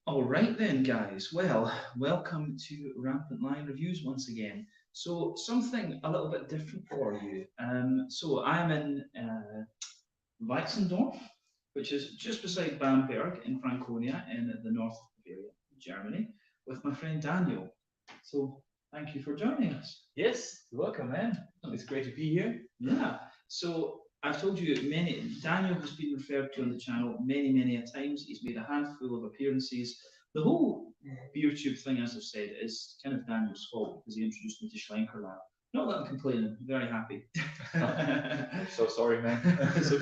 All right then, guys. Well, welcome to Rampant Lion Reviews once again. So something a little bit different for you. So I'm in Weitzendorf, which is just beside Bamberg in Franconia in the north of Bavaria, Germany, with my friend Daniel. So thank you for joining us. Yes, welcome, man. It's great to be here. Yeah. So I've told you Daniel has been referred to on the channel many a times. He's made a handful of appearances. The whole beer tube thing, as I've said, is kind of Daniel's fault because he introduced me to Schweinkel Beer. Not that I'm complaining, I'm very happy. So sorry, man. So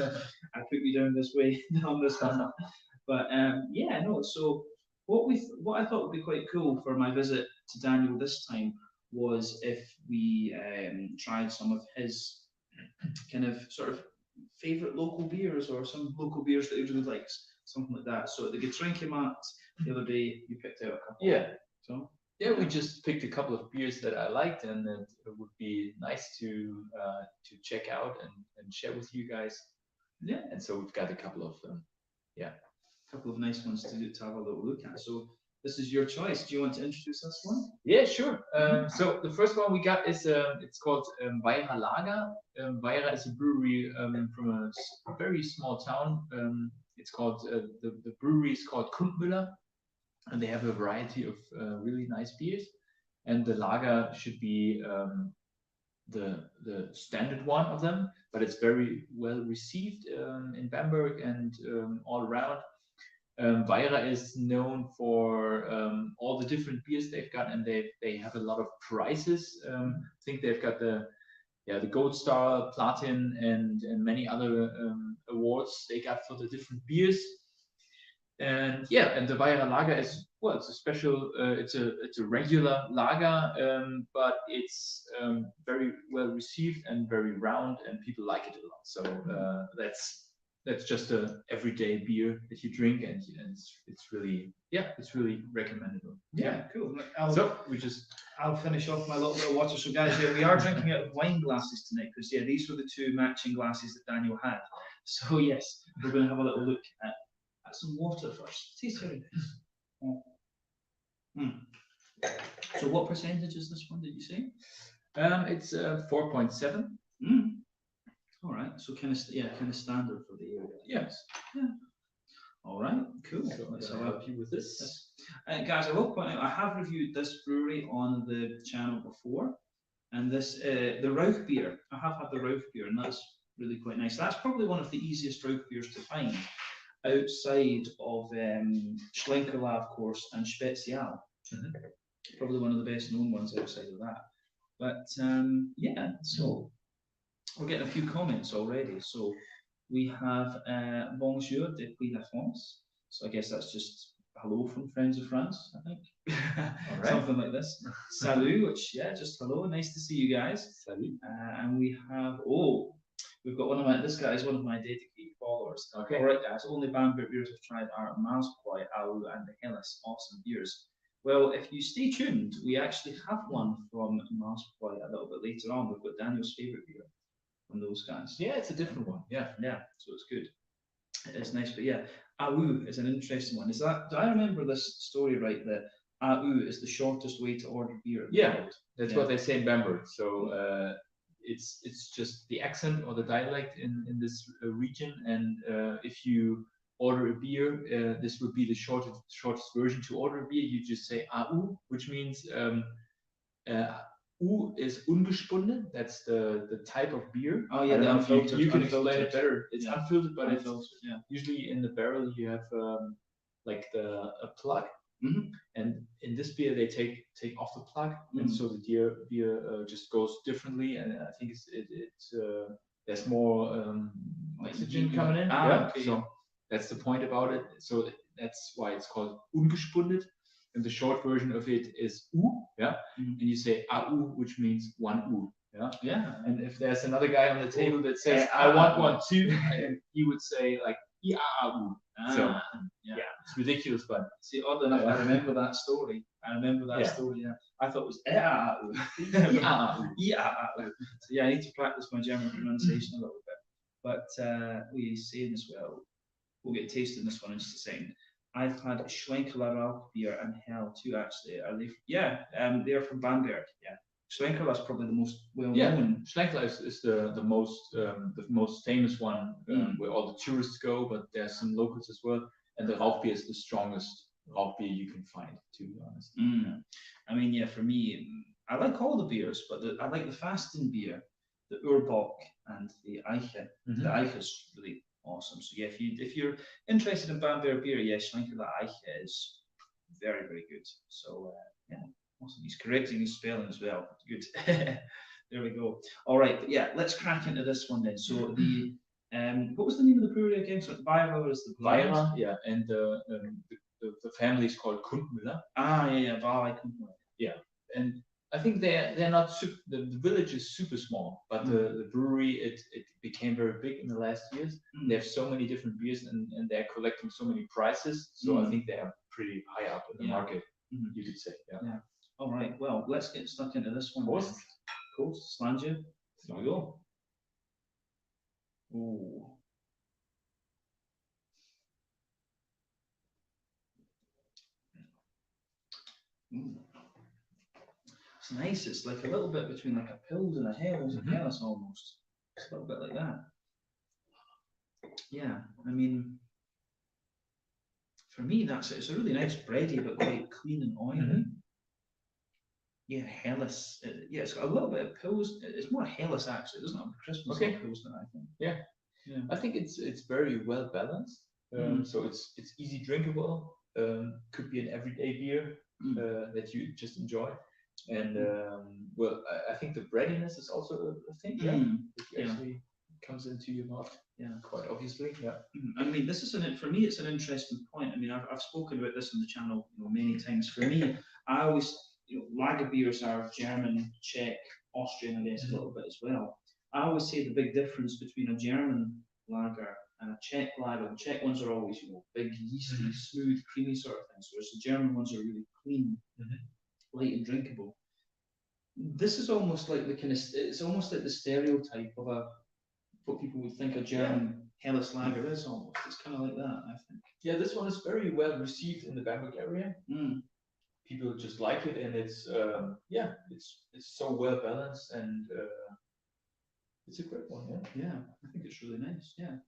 I put you down this way on this one. But yeah, no. So what I thought would be quite cool for my visit to Daniel this time was if we tried some of his kind of sort of favorite local beers or some local beers that he really likes, something like that. So at the Getrinkemat the other day, you picked out a couple. Yeah. So yeah, we just picked a couple of beers that I liked, and it would be nice to check out and share with you guys. Yeah. And so we've got a couple of them. Yeah. A couple of nice ones to have a little look at. So this is your choice. Do you want to introduce this one? Yeah, sure. So the first one we got is it's called Bayern Lager. Bayern is a brewery from a very small town. It's called the brewery is called Kundmüller, and they have a variety of really nice beers. And the lager should be the standard one of them, but it's very well received in Bamberg and all around. Weira is known for all the different beers they've got, and they have a lot of prizes. I think they've got the Gold Star, Platin, and many other awards they got for the different beers. And yeah, and the Weira Lager is, well, it's a special, it's a regular lager, but it's very well received and very round, and people like it a lot. So that's just a everyday beer that you drink, and it's really, yeah, it's really recommendable. Yeah, cool. I'll finish off my little bit of water. So guys, yeah, we are drinking out of wine glasses tonight because yeah, these were the two matching glasses that Daniel had. So yes, we're going to have a little look at some water first. Tastes very nice. So what percentage is this one, did you say? It's 4.7. All right, so kind of standard for the area. Yes. Yeah. All right, cool. So let's help you with this. Guys, I will point out I have reviewed this brewery on the channel before, and this the Rauch beer. I have had the Rauch beer, and that's really quite nice. That's probably one of the easiest Rauch beers to find outside of Schlenkerla, of course, and Spezial. Probably one of the best known ones outside of that. But yeah, so we're getting a few comments already. So we have Bonjour depuis la France. So I guess that's just hello from Friends of France, I think. All right. Something like this. Salut, which, yeah, just hello. Nice to see you guys. Salut. And we have, we've got this guy is one of my dedicated followers. Okay. All right, guys, only Bamberg beers have tried are Maskploy, Alu, and the Hellas. Awesome beers. Well, if you stay tuned, we actually have one from Maskploy a little bit later on. We've got Daniel's favourite beer from those guys. Yeah, it's a different one. Yeah. Yeah, so it's good. It's nice, but yeah, AU is an interesting one. Do I remember this story right, that AU is the shortest way to order beer? Yeah, that's what they say in Bamberg. So it's just the accent or the dialect in this region, and if you order a beer, this would be the shortest version to order a beer. You just say AU, which means U is ungespunden. That's the type of beer. Oh yeah, the unfiltered. You can explain it better. It's unfiltered, but unfiltered, it's usually in the barrel you have like a plug, and in this beer they take off the plug, and so the beer just goes differently. And I think it's there's more oxygen coming in. Okay, so that's the point about it. So that's why it's called ungespundet. And the short version of it is U, and you say AU, which means one U, And if there's another guy on the table that says I want one too, and he would say like IAU. So it's ridiculous, but see, odd enough, I remember that story. Story. Yeah, I thought it was IAU. So yeah, I need to practice my German pronunciation a little bit. But we say this well. We'll get tasting this one in just a second. I've had Schweinkel Beer and Hell too, actually. Are they? Yeah, they're from Bamberg. Yeah, Schweinkel is probably the most well-known. Schweinkel is the most famous one where all the tourists go, but there's some locals as well. And the Rauchbier is the strongest Rauchbier you can find, to be honest. I mean, yeah, for me, I like all the beers, but I like the Fasten beer, the Urbock, and the Eiche. The Eiche is really awesome. So yeah, if you're interested in Bamberg beer, yeah, Schweinkel Eiche is very, very good. So yeah, awesome. He's correcting his spelling as well. Good. There we go. All right, but yeah, let's crack into this one then. So the what was the name of the brewery again? So Bayern is the Bayern, yeah, and the family is called Kundmüller. Yeah, Kundmüller. Yeah, and I think they're not the village is super small, but the brewery it became very big in the last years. They have so many different beers and they're collecting so many prizes. So I think they are pretty high up in the market, you could say. Yeah. All right. Well, let's get stuck into this one. Prost, Slanje. Here we go. Ooh. It's nice. It's like a little bit between like a Pils and a Helles almost. It's a little bit like that. Yeah, I mean, for me, that's it. It's a really nice bready, but quite clean and oily. Yeah, Helles. Yeah, it's got a little bit of Pils. It's more Helles actually. It doesn't have the crispness of Pils, I think. Yeah. I think it's very well balanced. So it's easy drinkable. Could be an everyday beer that you just enjoy. And well, I think the breadiness is also a thing. It actually comes into your mouth. Yeah, quite obviously. Yeah. I mean, this is for me, it's an interesting point. I mean, I've spoken about this on the channel, many times. For me, I always, lager beers are German, Czech, Austrian, I guess, a little bit as well. I always say the big difference between a German lager and a Czech lager. The Czech ones are always, big, yeasty, smooth, creamy sort of things, whereas the German ones are really clean, light and drinkable. This is almost like it's almost like the stereotype of what people would think a German Helles lager is almost. It's kind of like that, I think. Yeah, this one is very well received in the Bamberg area. People just like it, and it's it's so well balanced, and it's a great one. Yeah, I think it's really nice. Yeah.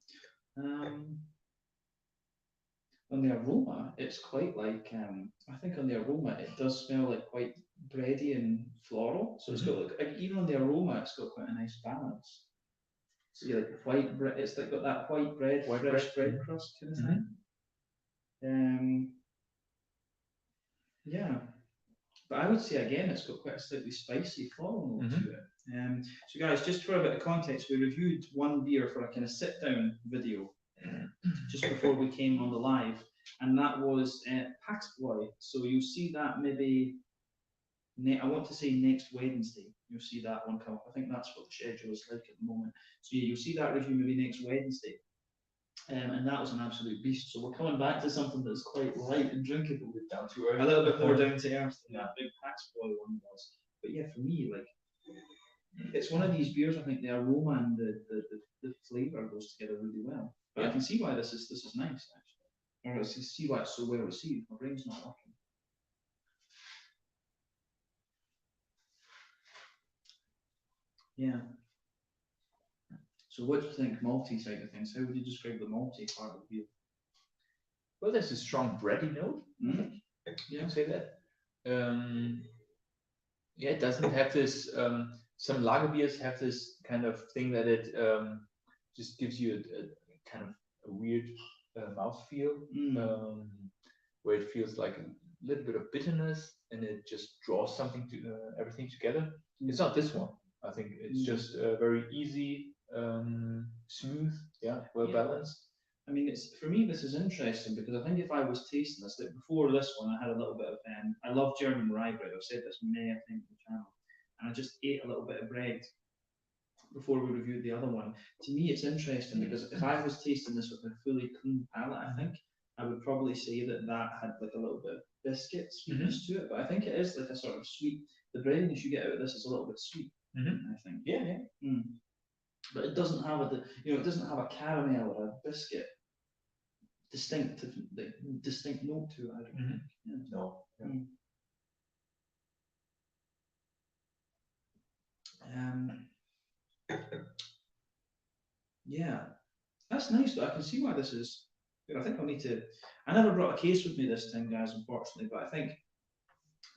On the aroma, it's quite like I think on the aroma it does smell like quite bready and floral. So it's got like even on the aroma, it's got quite a nice balance. So yeah, like white bread. It's like got that white bread, fresh bread crust kind of thing. Yeah, but I would say again, it's got quite a slightly spicy floral note to it. So guys, just for a bit of context, we reviewed one beer for a kind of sit-down video just before we came on the live, and that was Paxboy. So you'll see that maybe I want to say next Wednesday. You'll see that one come up. I think that's what the schedule is like at the moment. So yeah, you'll see that review maybe next Wednesday. And that was an absolute beast. So we're coming back to something that's quite light and drinkable, down to earth, a little bit more down to earth than that big Paxboy one was. But yeah, for me, like it's one of these beers. I think the aroma and the flavour goes together really well. But I can see why this is nice actually, or I can see why it's so well received. My brain's not working. Yeah. So what do you think, malty side of things? How would you describe the malty part of the beer? Well, there's a strong bready note. You can say that. Yeah, it doesn't have this. Some lager beers have this kind of thing that it just gives you a kind of a weird mouthfeel, where it feels like a little bit of bitterness, and it just draws something to everything together. It's not this one. I think it's just very easy, smooth, well balanced. I mean, for me, this is interesting because I think if I was tasting this, like before this one, I had a little bit of, I love German rye bread. I've said this many times on the channel, and I just ate a little bit of bread before we reviewed the other one. To me, it's interesting because if I was tasting this with a fully clean palate, I think I would probably say that had like a little bit of biscuit sweetness to it. But I think it is like a sort of sweet. The breadiness you get out of this is a little bit sweet. I think. Yeah. But it doesn't have it doesn't have a caramel or a biscuit distinct note to it. I don't think. Yeah. No. Yeah. Yeah, that's nice though. I can see why this is good. I think I'll need to. I never brought a case with me this time, guys, unfortunately, but I think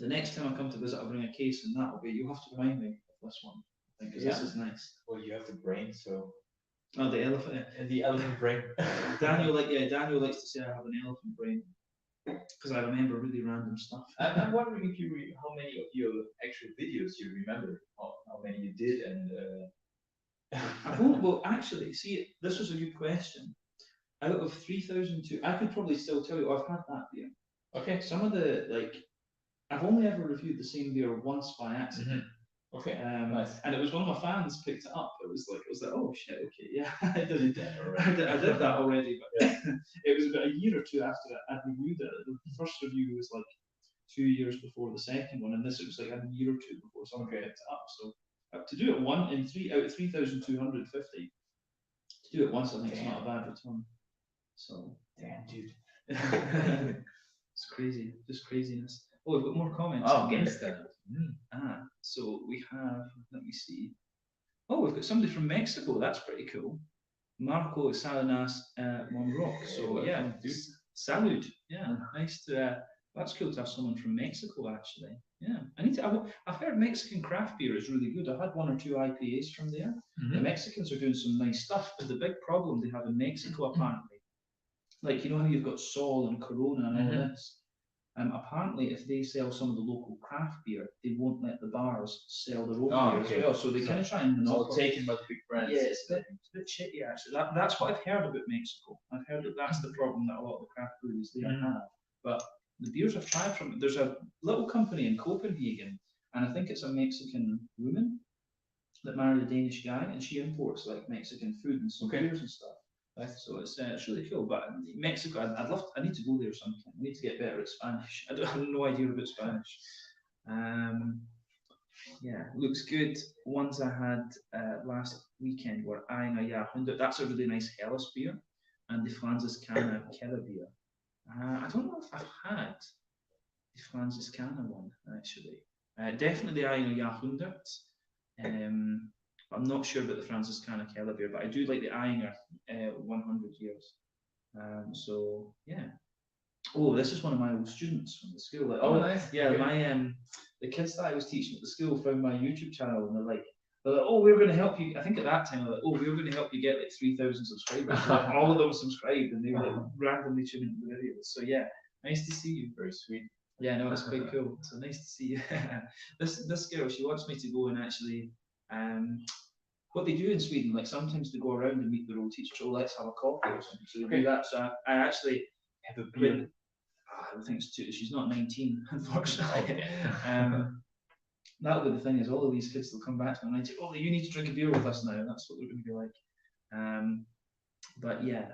the next time I come to visit, I'll bring a case, and that'll be. You'll have to remind me of this one. I think 'cause this is nice. Well, you have the brain, so. Oh, the elephant. The elephant brain. Daniel likes to say I have an elephant brain because I remember really random stuff. I'm wondering if how many of your actual videos you remember, how many you did, and. Well, actually, see, this was a good question. Out of 3,002, I could probably still tell you I've had that beer. Okay. Some of the I've only ever reviewed the same beer once by accident. Okay. Nice. And it was one of my fans picked it up. It was like oh shit, okay, yeah, I did that already. But it was about a year or two after I'd reviewed it. The first review was like 2 years before the second one, and this it was like a year or two before someone picked it up. So to do it out of 3,250, to do it once, I think it's not a bad return. So damn, dude. It's crazy, just craziness. Oh, we've got more comments. Oh, Gangster. So we have, let me see. Oh, we've got somebody from Mexico. That's pretty cool. Marco Salinas Monroc. So yeah, salud. Yeah, nice to. That's cool to have someone from Mexico actually. Yeah, I've heard Mexican craft beer is really good. I've had 1 or 2 IPAs from there. The Mexicans are doing some nice stuff, but the big problem they have in Mexico apparently, like you know how you've got Sol and Corona and all this. Apparently, if they sell some of the local craft beer, they won't let the bars sell their own beer as well. So they kind of try and monopolize. It's all taken by the big brands. Yeah, it's a bit shitty actually. That's what I've heard about Mexico. I've heard that that's the problem that a lot of the craft breweries there have. But the beers I've tried from there's a little company in Copenhagen, and I think it's a Mexican woman that married a Danish guy, and she imports like Mexican food and some beers and stuff. So it's really cool. But Mexico, I need to go there sometime. I need to get better at Spanish. I have no idea about Spanish. Yeah, looks good. Ones I had last weekend were Eine Jahrhundert. That's a really nice Helles beer, and the Franziskaner Keller beer. I don't know if I've had the Franziskaner one actually. Definitely the Eine Jahrhundert. I'm not sure about the Franziskaner Keller beer, but I do like the Einer 100 years. So yeah. Oh, this is one of my old students from the school. Like, nice. Yeah, my the kids that I was teaching at the school found my YouTube channel, and they're like, oh, we're going to help you. I think at that time, they're like, oh, we're going to help you get like 3,000 subscribers. Like, all of them subscribed, and they were like, randomly tuning into the videos. So yeah, nice to see you. Very sweet. Yeah, no, it's quite cool. So nice to see you. This girl, she wants me to go and actually. What they do in Sweden, like sometimes they go around and meet their old teachers. Oh, let's have a coffee or something. So they do that. So I actually have a beer. I think it's she's not 19, unfortunately. That'll be the thing is all of these kids will come back to me and say, oh, you need to drink a beer with us now. That's what they're going to be like. But yeah,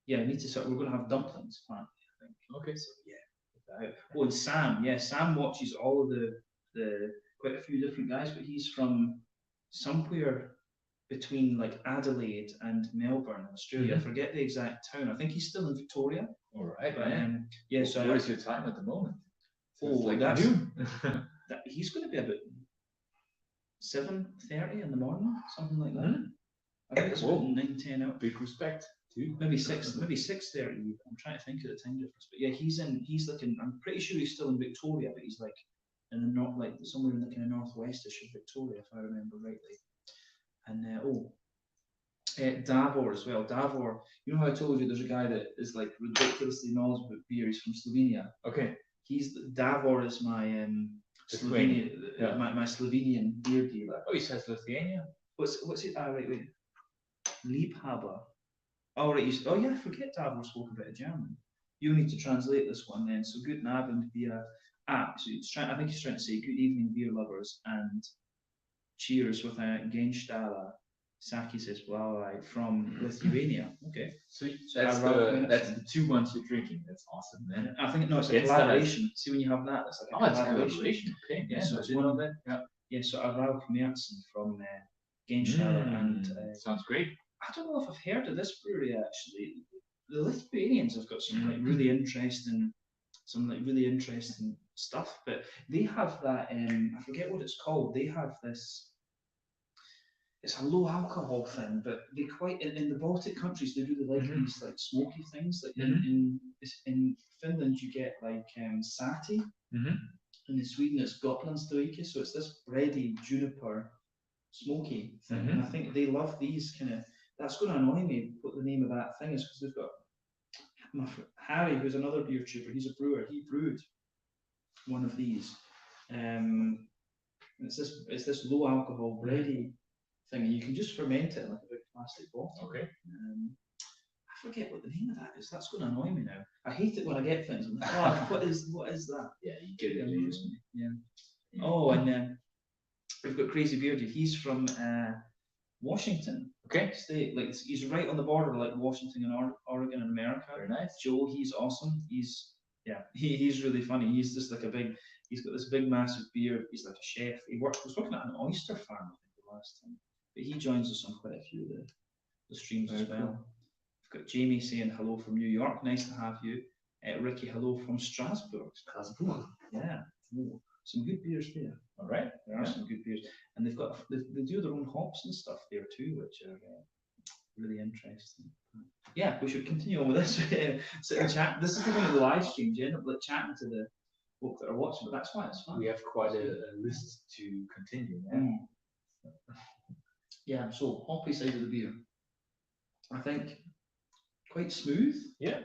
we need to we're going to have dumplings apparently, I think. Okay. So yeah. Oh, and Sam watches all of the quite a few different guys, but he's from somewhere between like Adelaide and Melbourne, Australia. I forget the exact town. I think he's still in Victoria. All right. But, so where is your time at the moment? That's he's going to be about 7:30 in the morning, something like that. I think it's 9-10 out. Big respect. Maybe 6:30. I'm trying to think of the time difference, but yeah, he's I'm pretty sure he's still in Victoria, but he's like in the north, like somewhere in the kind of northwestish of Victoria, if I remember rightly. And Davor as well. Davor, you know how I told you there's a guy that is like ridiculously knowledgeable about beer. He's from Slovenia. Okay. Davor is my my Slovenian beer dealer. Oh, he says Lithuania. What's it? Wait. Liebhaber. Oh right. I forget Davor spoke a bit of German. You need to translate this one then. So guten Abend, beer. So I think he's trying to say good evening, beer lovers, and cheers with a Genstaler Saki says from Lithuania. Okay. So that's the 2 months you're drinking. That's awesome, man. I think it's a collaboration. See when you have that, it's like a collaboration. Okay. Yeah, so it's one of them. Yeah, so Arau Kommerzen from Genstaler and sounds great. I don't know if I've heard of this brewery actually. the Lithuanians have got some like really interesting, stuff. But they have that. I forget what it's called. They have this. It's a low alcohol thing, but they quite in the Baltic countries they really like these like smoky things. Like in Finland you get like sati, and in Sweden it's Gotlandstrike. So it's this bready juniper smoky thing, and I think they love these kind of. That's going to annoy me. What the name of that thing is because they've got Harry, who's another beer tuber. He's a brewer. He brewed one of these. It's this low alcohol bready thing, and you can just ferment it in like a big plastic bottle. Okay. I forget what the name of that is. That's going to annoy me now. I hate it when I get things. I'm like, oh, what is that? Yeah, you get it. Yeah. Oh, and then we've got Crazy Beardy. He's from Washington. Okay. State. Like he's right on the border, like Washington and Oregon and America. Very nice. Joe, he's awesome. He's really funny. He's just like he's got this big massive beard. He's like a chef. He was working at an oyster farm, I think, the last time. But he joins us on quite a few of the streams as well. We've got Jamie saying hello from New York. Nice to have you. Ricky, hello from Strasbourg. Yeah. Ooh, some good beers there. All right. There are some good beers. And they do their own hops and stuff there too, which are really interesting. Yeah, we should continue on with this. Sit and chat. This is the one of the live streams. You end up like chatting to the folk that are watching, but that's why it's fun. We have quite a list to continue. Yeah, so hoppy side of the beer. I think quite smooth. Yeah.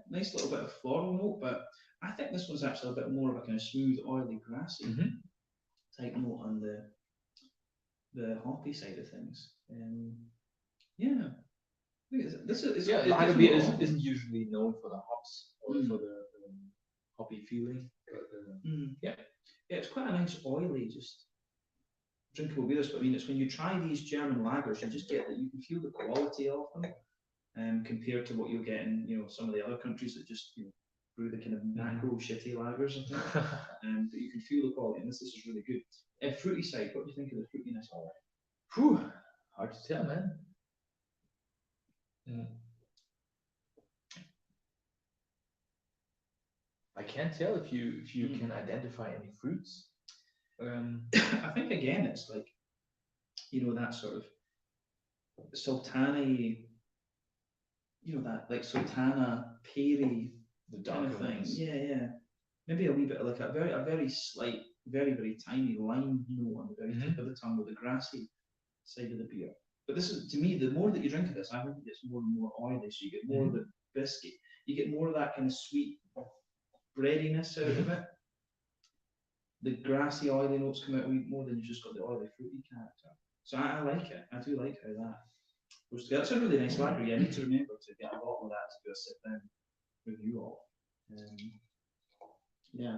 Nice little bit of floral note, but I think this one's actually a bit more of a kind of smooth, oily, grassy type note on the hoppy side of things. Lager beer isn't usually known for the hops or for the hoppy feeling. But, it's quite a nice, oily, just drinkable beer. But I mean, it's when you try these German lagers, you just get that you can feel the quality of them, compared to what you'll get in some of the other countries that just brew the kind of macro shitty lagers and things. But you can feel the quality, and this is really good. Fruity side, what do you think of the fruitiness? Whew, hard to tell, man. I can't tell if you can identify any fruits. I think again it's like that sort of sultana-y, that like sultana, peary, the kind of thing. Yeah. Maybe a wee bit of like a very slight, very, very tiny lime note on the very tip of the tongue with the grassy side of the beer. But this is, to me, the more that you drink of this, I think it gets more and more oily. So you get more of the biscuit. You get more of that kind of sweet breadiness out of it. The grassy, oily notes come out a wee more than you just got the oily, fruity character. So I like it. I do like how that goes together. It's a really nice lager. I need to remember to get a bottle of that to do a sit-down review of. Yeah.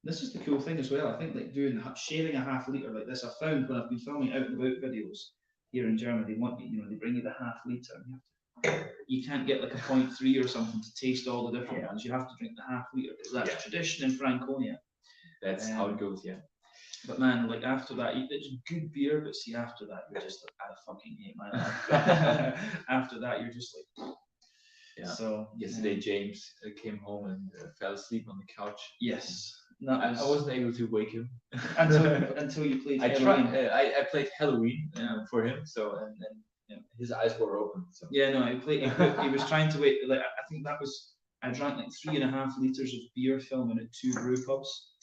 This is the cool thing as well. I think like sharing a half litre like this, I found when I've been filming out and about videos here in Germany, they bring you the half litre. You can't get like a 0.3 or something to taste all the different ones. You have to drink the half litre because that's tradition in Franconia. That's how it goes, But man, like after that, it's good beer, but see after that, you're just like, I fucking hate my life. After that, you're just like, So yesterday, James came home and fell asleep on the couch. Yes. I wasn't able to wake him until you played Halloween. I played Halloween for him, so and his eyes were open. So. Yeah, no, he was trying to wait. Like I think I drank like 3.5 litres of beer filming at 2 brew pubs.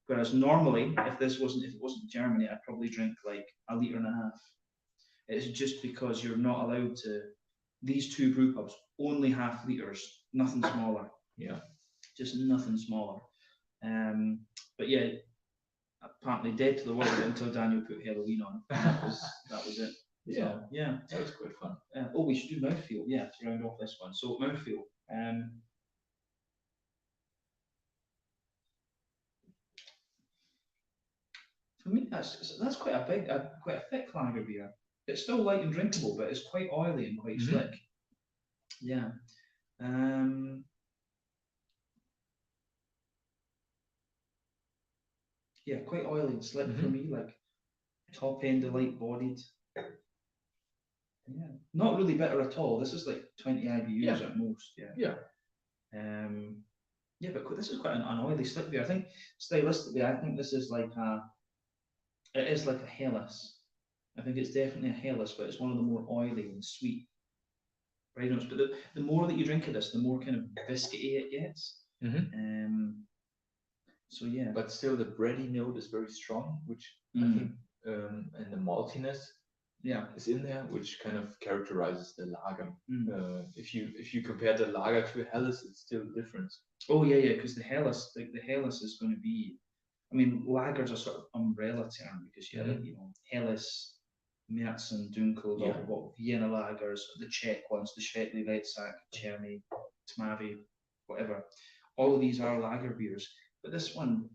Whereas normally, if it wasn't Germany, I'd probably drink like 1.5 litres. It's just because you're not allowed to. These 2 brew pubs only half litres, nothing smaller. Yeah, just nothing smaller. But yeah, apparently dead to the world until Daniel put Halloween on. That was it. Yeah, so, yeah, that was quite fun. We should do mouthfeel. Yeah, to round off this one. So mouthfeel. For me, that's quite a thick lager beer. It's still light and drinkable, but it's quite oily and quite slick. Yeah. Yeah, quite oily and slick for me, like top end, light bodied. Yeah, not really bitter at all. This is like 20 IBUs at most. Yeah. Yeah. Yeah, but this is quite an oily stick beer. I think stylistically, I think this is like it is like a Helles. I think it's definitely a Helles, but it's one of the more oily and sweet right notes. But the more that you drink of this, the more kind of biscuity it gets. So yeah, but still the bready note is very strong, which I think, and the maltiness is in there, which kind of characterizes the lager. If you compare the lager to a Helles, it's still a difference. Oh yeah, because the Helles is going to be, I mean, lager's a sort of umbrella term because you have you know, Helles, Märzen, Dunkel, what Vienna lagers, the Czech ones, the Svetli, Letsak, Cherny, Tmavi, whatever. All of these are lager beers, but this one,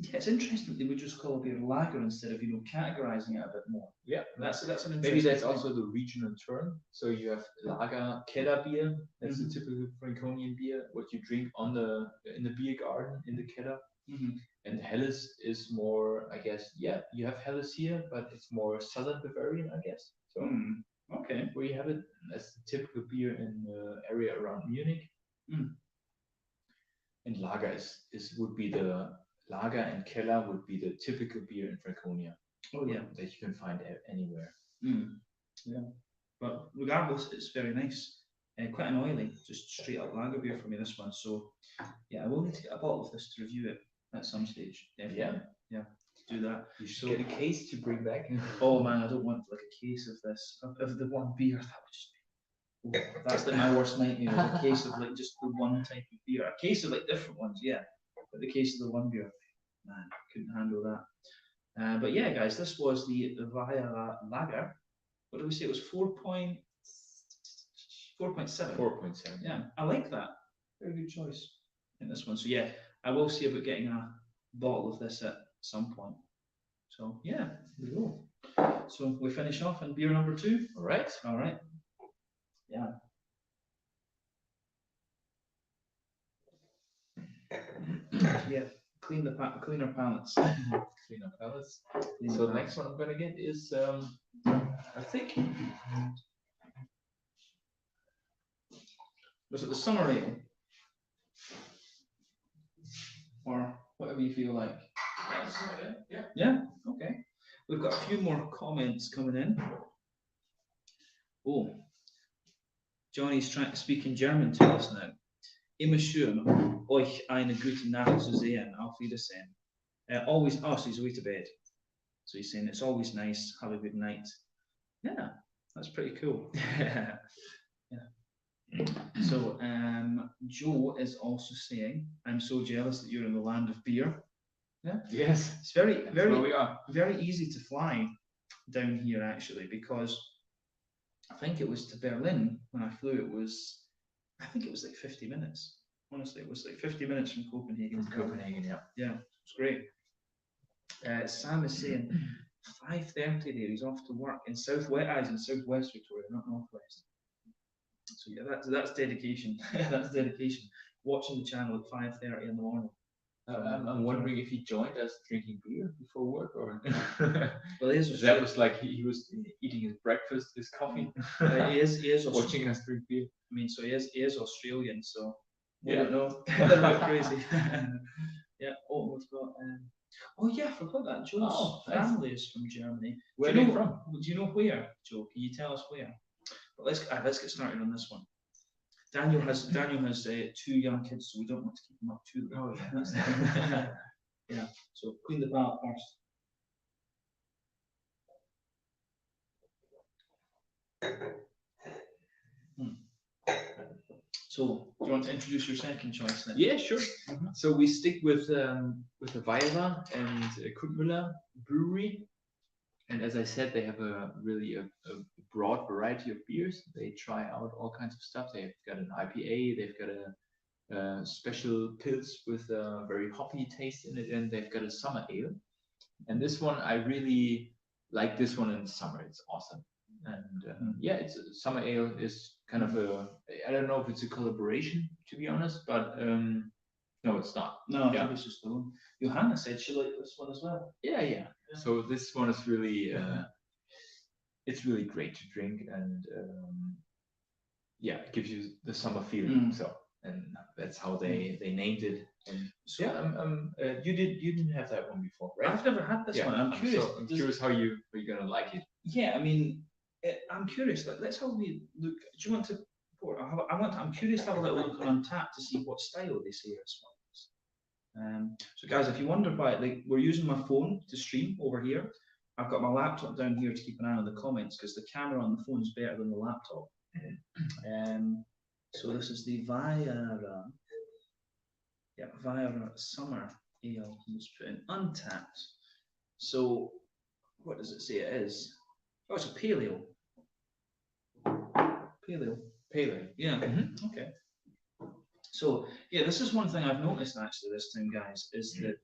yeah, it's interesting they would just call a beer lager instead of, you know, categorizing it a bit more. Yeah, that's an interesting maybe that's thing. Also the regional term. So you have lager, Keller beer. That's the typical Franconian beer. What you drink in the beer garden in the Keller. And Helles is more, I guess. Yeah, you have Helles here, but it's more southern Bavarian, I guess. So okay, where you have it as the typical beer in the area around Munich. And lager would be the lager, and Keller would be the typical beer in Franconia. Oh yeah, that you can find anywhere. Yeah, but regardless, it's very nice. Quite an oily, just straight up lager beer for me, this one. So yeah, I will need to get a bottle of this to review it at some stage. Definitely. Yeah, do that. You should get a case to bring back. Oh man, I don't want like a case of this of the one beer. That would just be. Oh, that's like my worst nightmare. Is a case of like just the one type of beer. A case of like different ones, yeah. But the case of the one beer, man, couldn't handle that. But yeah, guys, this was the Bayern Lager. What did we say? It was 4.7. 4.7. Yeah, I like that. Very good choice in this one. So yeah, I will see about getting a bottle of this at some point. So yeah, there we go. So we finish off on beer number 2. All right. All right. Yeah. Yeah. Clean our palates. Clean our palates. So the next one I'm gonna get is I think. Was it the summer ale? Or whatever you feel like? Yeah. Yeah, okay. We've got a few more comments coming in. Oh, Johnny's trying to speak in German to us now. Immer schön, euch eine gute Nacht zu sehen. Auf Wiedersehen. Always, so he's away to bed. So he's saying it's always nice, have a good night. Yeah, that's pretty cool. Yeah. So Joe is also saying, I'm so jealous that you're in the land of beer. Yeah. Yes. It's very we are. Very easy to fly down here actually, because I think it was to Berlin when I flew. I think it was like 50 minutes. Honestly, it was like 50 minutes from Copenhagen. Yeah, it's great. Sam is saying 5:30 there. He's off to work in Southwest Victoria, not Northwest. So yeah, that's dedication. That's dedication. Watching the channel at 5:30 in the morning. I'm wondering if he joined us drinking beer before work, or well, that was like he was eating his breakfast, his coffee. He is watching us drink beer. I mean, so he is Australian, so we Yeah. don't know. They're not crazy. Yeah. Oh, we've got. Oh yeah, I forgot that. Joe's family is from Germany. Where are you from? Do you know where, Joe? Can you tell us where? But let's get started on this one. Daniel has 2 young kids, so we don't want to keep them up too late. Oh yeah. Yeah. So clean the palate first. So, do you want to introduce your second choice then? Yeah, sure. So we stick with the Weira and Kruppmüller brewery, and as I said, they have a broad variety of beers. They try out all kinds of stuff. They've got an IPA, they've got a special pils with a very hoppy taste in it, and they've got a summer ale. And this one, I really like this one in the summer. It's awesome. And yeah, it's summer ale is kind of I don't know if it's a collaboration, to be honest, but no, it's not. No, I think it's just the one. Johanna said she liked this one as well. Yeah. So this one is really it's really great to drink, and yeah, it gives you the summer feeling. So, and that's how they named it. And so, yeah, you didn't have that one before, right? I've never had this one. I'm curious. I'm curious how you're gonna like it. Yeah, I mean, I'm curious. Let's have a wee look. Do you want to? I'm curious to have a little look on Untappd to see what style they say this one is. So guys, if you wonder why, like, we're using my phone to stream over here. I've got my laptop down here to keep an eye on the comments because the camera on the phone is better than the laptop. So this is the Bayern Summer Ale. Let's put in Untappd. So what does it say it is? Oh, it's a pale ale. Pale ale. Yeah. Okay. So yeah, this is one thing I've noticed actually this time, guys, is that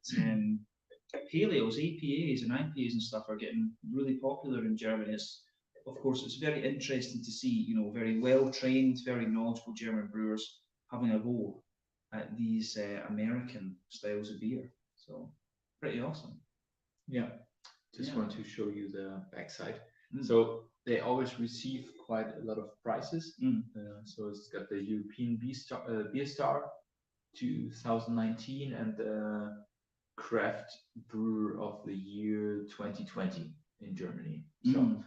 pale ales, APAs and IPAs and stuff are getting really popular in Germany. Of course, it's very interesting to see, you know, very well-trained, very knowledgeable German brewers having a go at these American styles of beer. So, pretty awesome. Yeah. Just want to show you the backside. So they always receive quite a lot of prizes. So it's got the European Beer Star 2019 and the Craft Brewer of the Year 2020 in Germany. So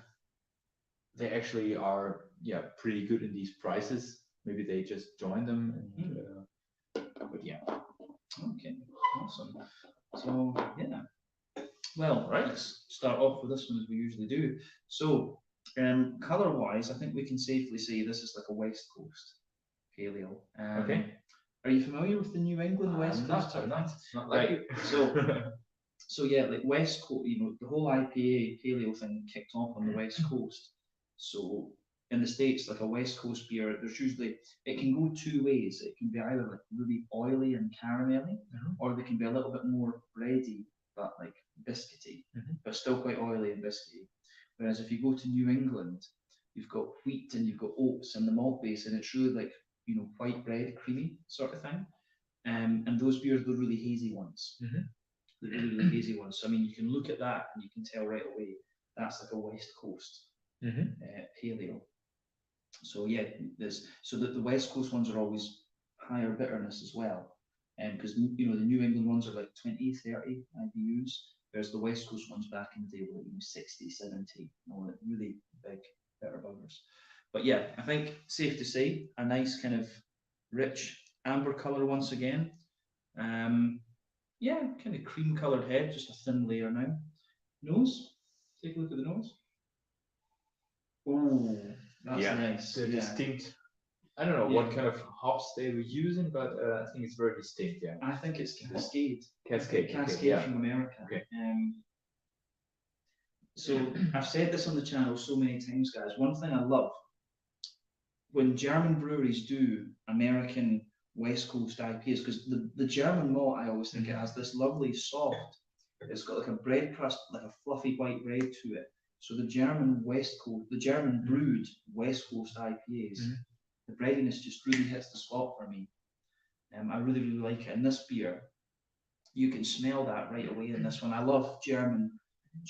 they actually are, yeah, pretty good in these prizes. Maybe they just joined them, and, but yeah. Okay, awesome. So yeah, well, right. Let's start off with this one as we usually do. So, color-wise, I think we can safely say this is like a West Coast pale ale. Okay. Are you familiar with the New England West Coast? I'm not like right. So yeah, like West Coast, you know, the whole IPA pale ale thing kicked off on the West Coast. So in the States, like a West Coast beer, there's usually, it can go two ways. It can be either like really oily and caramelly, or they can be a little bit more bready, but like biscuity, but still quite oily and biscuity. Whereas if you go to New England, you've got wheat and you've got oats and the malt base, and it's really like, you know, white bread, creamy sort of thing. And those beers, they're really hazy ones. The really, really hazy ones. So I mean, you can look at that and you can tell right away that's like a West Coast pale ale. So yeah, so that the West Coast ones are always higher bitterness as well, because you know the New England ones are like 20, 30 IBUs, whereas the West Coast ones back in the day were like 60, 70, you know, like really big bitter buggers. But yeah, I think safe to say a nice kind of rich amber color once again. Yeah, kind of cream colored head, just a thin layer now. Nose, take a look at the nose. Oh, that's nice. The distinct. I don't know what kind of hops they were using, but I think it's very distinct. Yeah, I think it's Cascade. Cascade from America. Okay. So I've said this on the channel so many times, guys. One thing I love when German breweries do American West Coast IPAs, because the German malt, I always think it has this lovely soft. It's got like a bread crust, like a fluffy white bread to it. So the German West Coast, the German brewed West Coast IPAs, the breadiness just really hits the spot for me. I really, really like it. And this beer, you can smell that right away in this one. I love German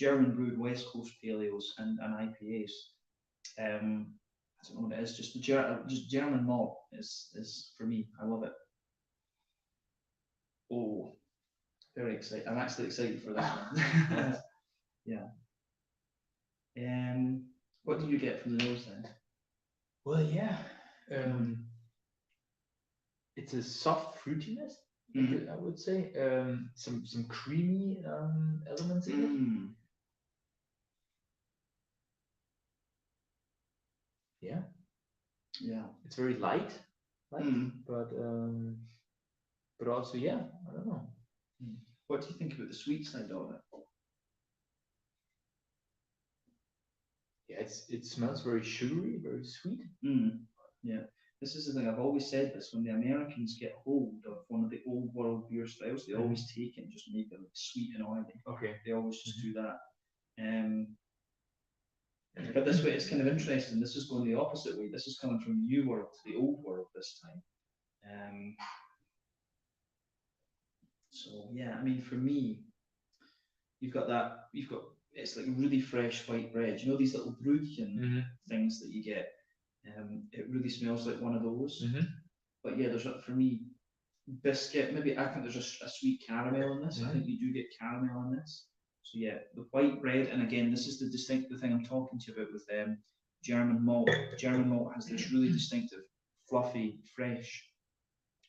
brewed West Coast pale ales and IPAs. I don't know what it is. Just German malt is for me. I love it. Oh, very excited. I'm actually excited for this one. Yeah. What do you get from the nose then? Well, yeah, it's a soft fruitiness. I would say some creamy elements in it. Yeah, it's very light, but also, yeah, I don't know. What do you think about the sweet side of it? Yeah, it smells very sugary, very sweet. Yeah, this is the thing. I've always said this. When the Americans get hold of one of the old world beer styles, they always take it and just make it like sweet and oily. Okay. They always just do that. But this way, it's kind of interesting. This is going the opposite way. This is coming from new world to the old world this time. So yeah, I mean, for me, you've got it's like really fresh white bread. You know these little Brötchen things that you get. It really smells like one of those. But yeah, there's for me biscuit. Maybe I think there's a sweet caramel in this. I think you do get caramel in this. So yeah, the white bread, and again, this is the thing I'm talking to you about with German malt. German malt has this really distinctive, fluffy, fresh,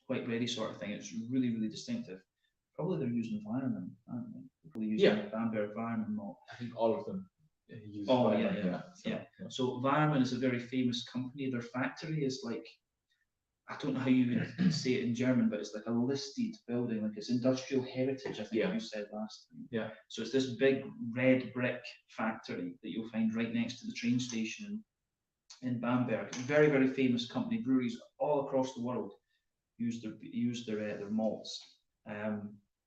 white bready sort of thing. It's really, really distinctive. Probably they're using Weihrmann, aren't they? Probably using Bamberg Weihrmann malt. I think all of them use Weihrmann, So Weihrmann is a very famous company. Their factory is like, I don't know how you would say it in German, but it's like a listed building, like it's industrial heritage, I think you said last time. Yeah. So it's this big red brick factory that you'll find right next to the train station in Bamberg. Very, very famous company. Breweries all across the world use their malts.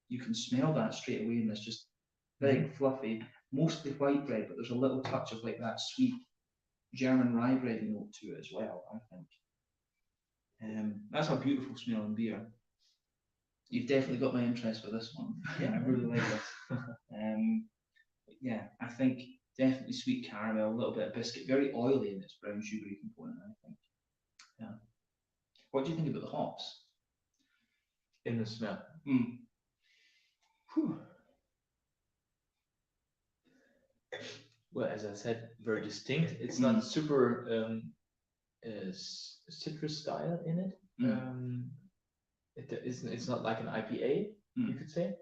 You can smell that straight away, and it's just big, fluffy, mostly white bread, but there's a little touch of like that sweet German rye bready note to it as well, I think. That's a beautiful smelling beer. You've definitely got my interest for this one. I really like this. Yeah, I think definitely sweet caramel, a little bit of biscuit, very oily in its brown sugary component, I think. Yeah. What do you think about the hops? In the smell. Well, as I said, very distinct. It's not super citrus style in it. It's not like an IPA, you could say.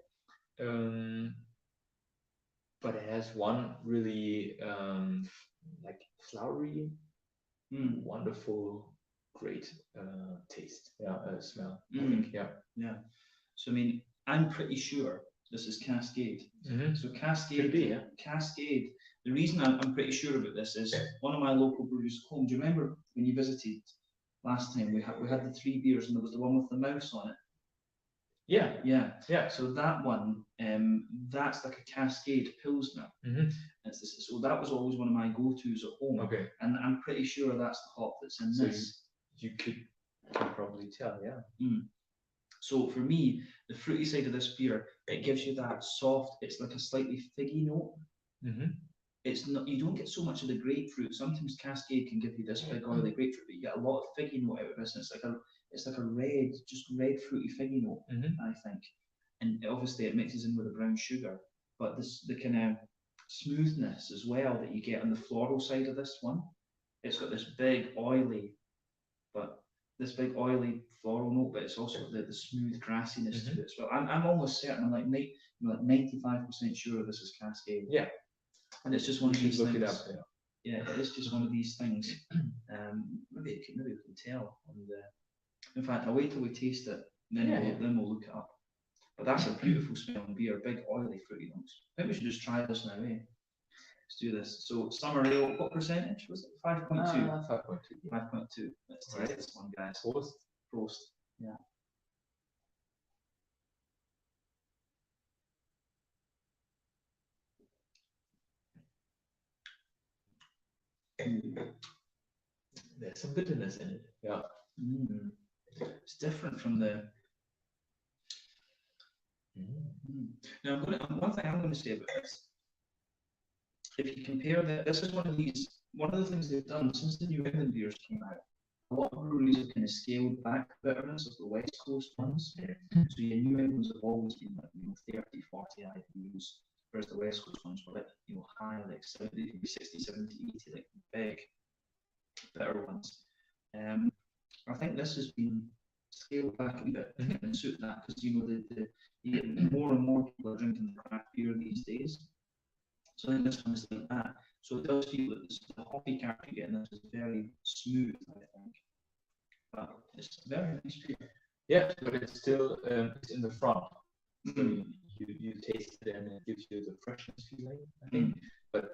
But it has one really like flowery, wonderful, great taste. Smell. I think. Yeah. So I mean, I'm pretty sure this is Cascade. So Cascade could be, Cascade. The reason I'm pretty sure about this is one of my local breweries home. Do you remember when you visited last time? We had the 3 beers, and there was the one with the mouse on it. Yeah. So that one, that's like a Cascade Pilsner. So that was always one of my go-tos at home. Okay. And I'm pretty sure that's the hop that's in this. You could probably tell, So for me, the fruity side of this beer, it gives you that soft. It's like a slightly figgy note. It's not. You don't get so much of the grapefruit. Sometimes Cascade can give you this big oily grapefruit, but you get a lot of figgy note out of this. And it's like a red, just red fruity figgy note, I think. And obviously it mixes in with the brown sugar, but the kind of smoothness as well that you get on the floral side of this one. It's got this big oily floral note, but it's also the smooth grassiness to it as well. I'm almost certain. I'm like 95% sure this is Cascade. Yeah. And it's just one of these things. Look it up. Yeah, it's just one of these things. Maybe we can tell. In fact, I'll wait till we taste it, and then we'll look it up. But that's a beautiful smelling beer, big oily fruity notes. I think we should just try this now, eh? Let's do this. So summer ale, what percentage was it? 5.2. 5.2. 5.2. Let's taste this one, guys. Prost. Yeah. There's some bitterness in it. Yeah. It's different from the. Now, one thing I'm going to say about this. If you compare this is one of the things they've done since the New England beers came out. A lot of breweries have kind of scaled back the bitterness of the West Coast ones. So your New Englands have always been like 30, 40 IBUs, whereas the West Coast ones were like high, like 70, 60, 70, 80, like big bitter ones. I think this has been scaled back a bit to suit that, because you get more and more people are drinking the craft beer these days. So I think this one is like that. So it does feel that the hoppy character you get in this is very smooth, I think. But it's very nice beer. Yeah, but it's still it's in the front. So you taste it and it gives you the freshness feeling, I think. But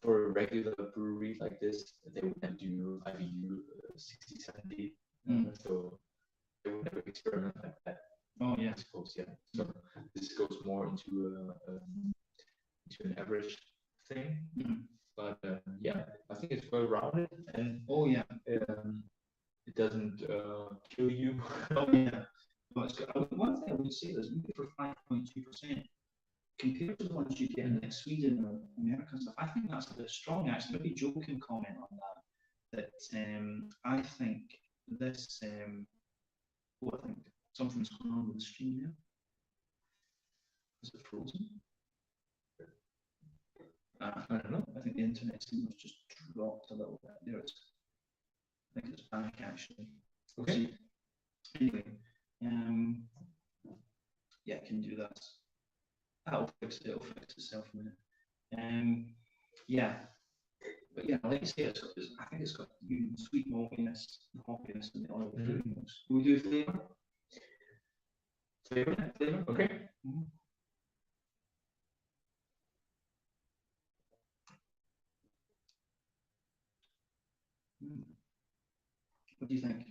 for a regular brewery like this, they would never do IBU 60, 70. So they would never experiment like that. Oh yeah, I suppose, yeah. So this goes more into an average thing. But I think it's well rounded, and it doesn't kill you. Well, one thing I would say is maybe for 5.2%, compared to the one like Sweden or America and stuff, I think that's a bit strong actually. Maybe Joe can comment on that. I think this, I think something's going on with the screen there. Is it frozen? I don't know. I think the internet signal's just dropped a little bit. There it is. I think it's back actually. Okay. Anyway, yeah, I can do that. It'll fix itself in a minute. Yeah, but yeah, like I say, I think it's got sweet maltiness, the hoppiness, and the oil fruitiness. Will we do flavour? Flavour? Okay. What do you think?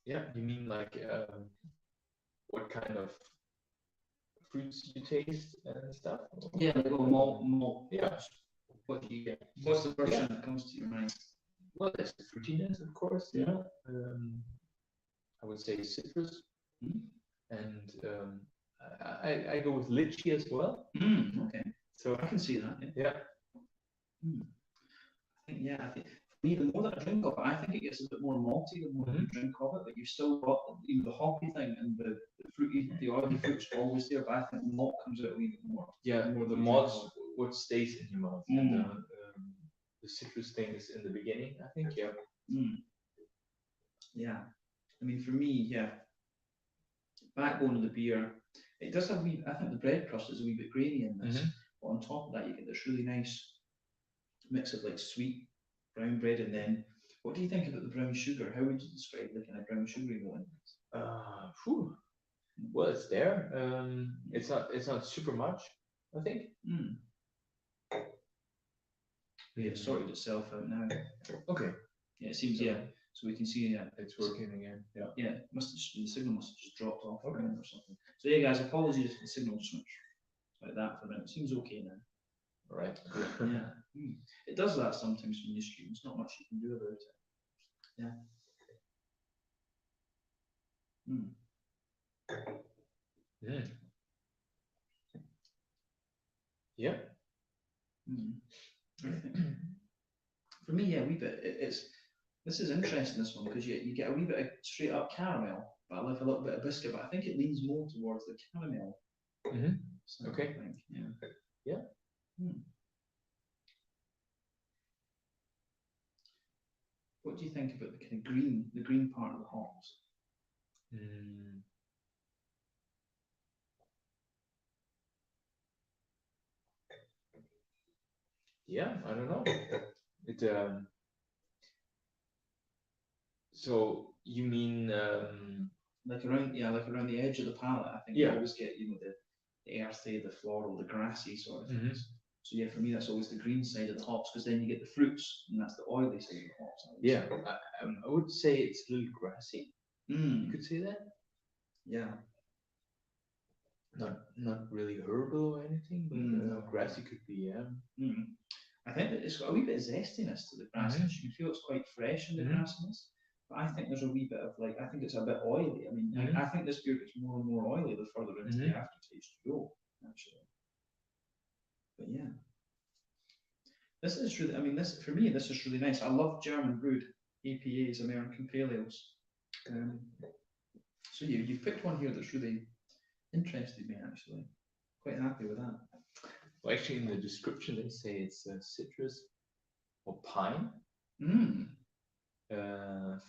Yeah, you mean like what kind of fruits you taste and stuff? Yeah, like malt. Yeah. What do you get? What's the first thing that comes to your mind? Well, there's the fruitiness, of course. Yeah. I would say citrus, and I go with lychee as well. Okay. So I can see that. Yeah. I think for me, the more that I drink of it, I think it gets a bit more malty the more you drink of it, but you've still got the hoppy thing and the fruity, the oily fruit's always there, but I think malt comes out a wee bit more. Yeah, more the malt, what stays in your mouth. And the citrus thing is in the beginning, I think, yeah. Yeah. I mean, for me, yeah, backbone of the beer, it does have I think the bread crust is a wee bit grainy in this, but on top of that, you get this really nice mix of like sweet brown bread, and then what do you think about the brown sugar? How would you describe the kind of brown sugary one? Well, it's there. It's not super much, I think. Yeah, it's sorted itself out now. Okay. Yeah, it seems, yeah. So we can see, yeah, it's working again. Yeah. Yeah, the signal must have just dropped off or something. So yeah, guys, apologies if the signal switch like that for a minute. It seems okay now. Right. Yeah. It does that sometimes when you stream. There's not much you can do about it. Yeah. For me, yeah, a wee bit. This is interesting, this one, because you get a wee bit of straight up caramel, but I like a little bit of biscuit. But I think it leans more towards the caramel. Okay. Yeah. What do you think about the kind of green part of the hops? Yeah, I don't know. It so you mean like around the edge of the palate? I think you always get the earthy, the floral, the grassy sort of things. So yeah, for me that's always the green side of the hops, because then you get the fruits, and that's the oily side of the hops. Yeah, I would say it's a little grassy. You could say that. Yeah. Not really herbal or anything, but grassy could be. Yeah. I think that it's got a wee bit of zestiness to the grassiness. You can feel it's quite fresh in the grassiness, but I think there's a wee bit of I think it's a bit oily. I mean, I think this beer gets more and more oily the further into the aftertaste you go, actually. But yeah, this is really, I mean, for me, this is really nice. I love German brewed APAs, American Pale Ales. So you've picked one here that's really interested me, actually. Quite happy with that. Well, actually, in the description, they say it's citrus or pine,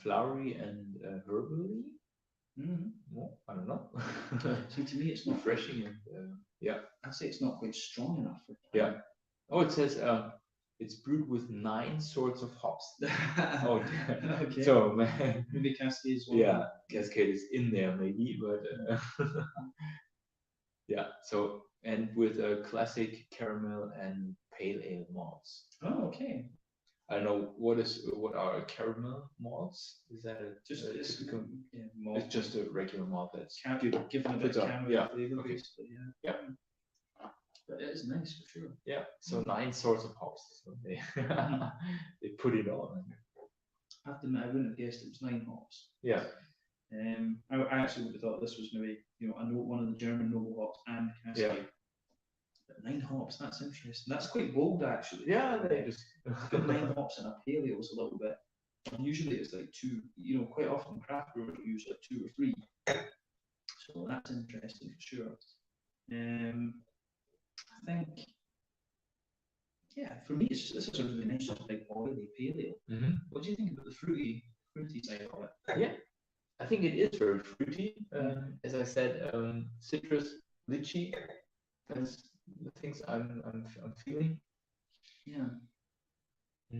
flowery and herbally. Well, I don't know. So to me, it's not refreshing and I'd say it's not quite strong enough. Yeah. Oh, it says it's brewed with 9 sorts of hops. Oh, okay. So maybe Cascade is one. Yeah, Cascade is in there maybe, but yeah. So and with a classic caramel and pale ale malts. Oh, okay. I don't know what are caramel malts? Is that just a typical? Malt. It's just a regular malt that's given a bit of caramel flavor, okay. Basically. Yeah. But it is nice for sure. Yeah. So 9 sorts of hops. So they they put it on. I have to admit, I wouldn't have guessed it was 9 hops. Yeah. I actually would have thought this was maybe, one of the German noble hops and Cascade. Yeah. But 9 hops, that's interesting. That's quite bold, actually. Yeah, they just Got 9 hops in a paleo is a little bit. Usually it's like 2. Quite often craft brewers use like 2 or 3. So that's interesting for sure. I think, yeah, for me, this is a really nice, just like oily paleo. What do you think about the fruity side of it? Yeah, I think it is very fruity. As I said, citrus, lychee. That's the things I'm feeling. Yeah. I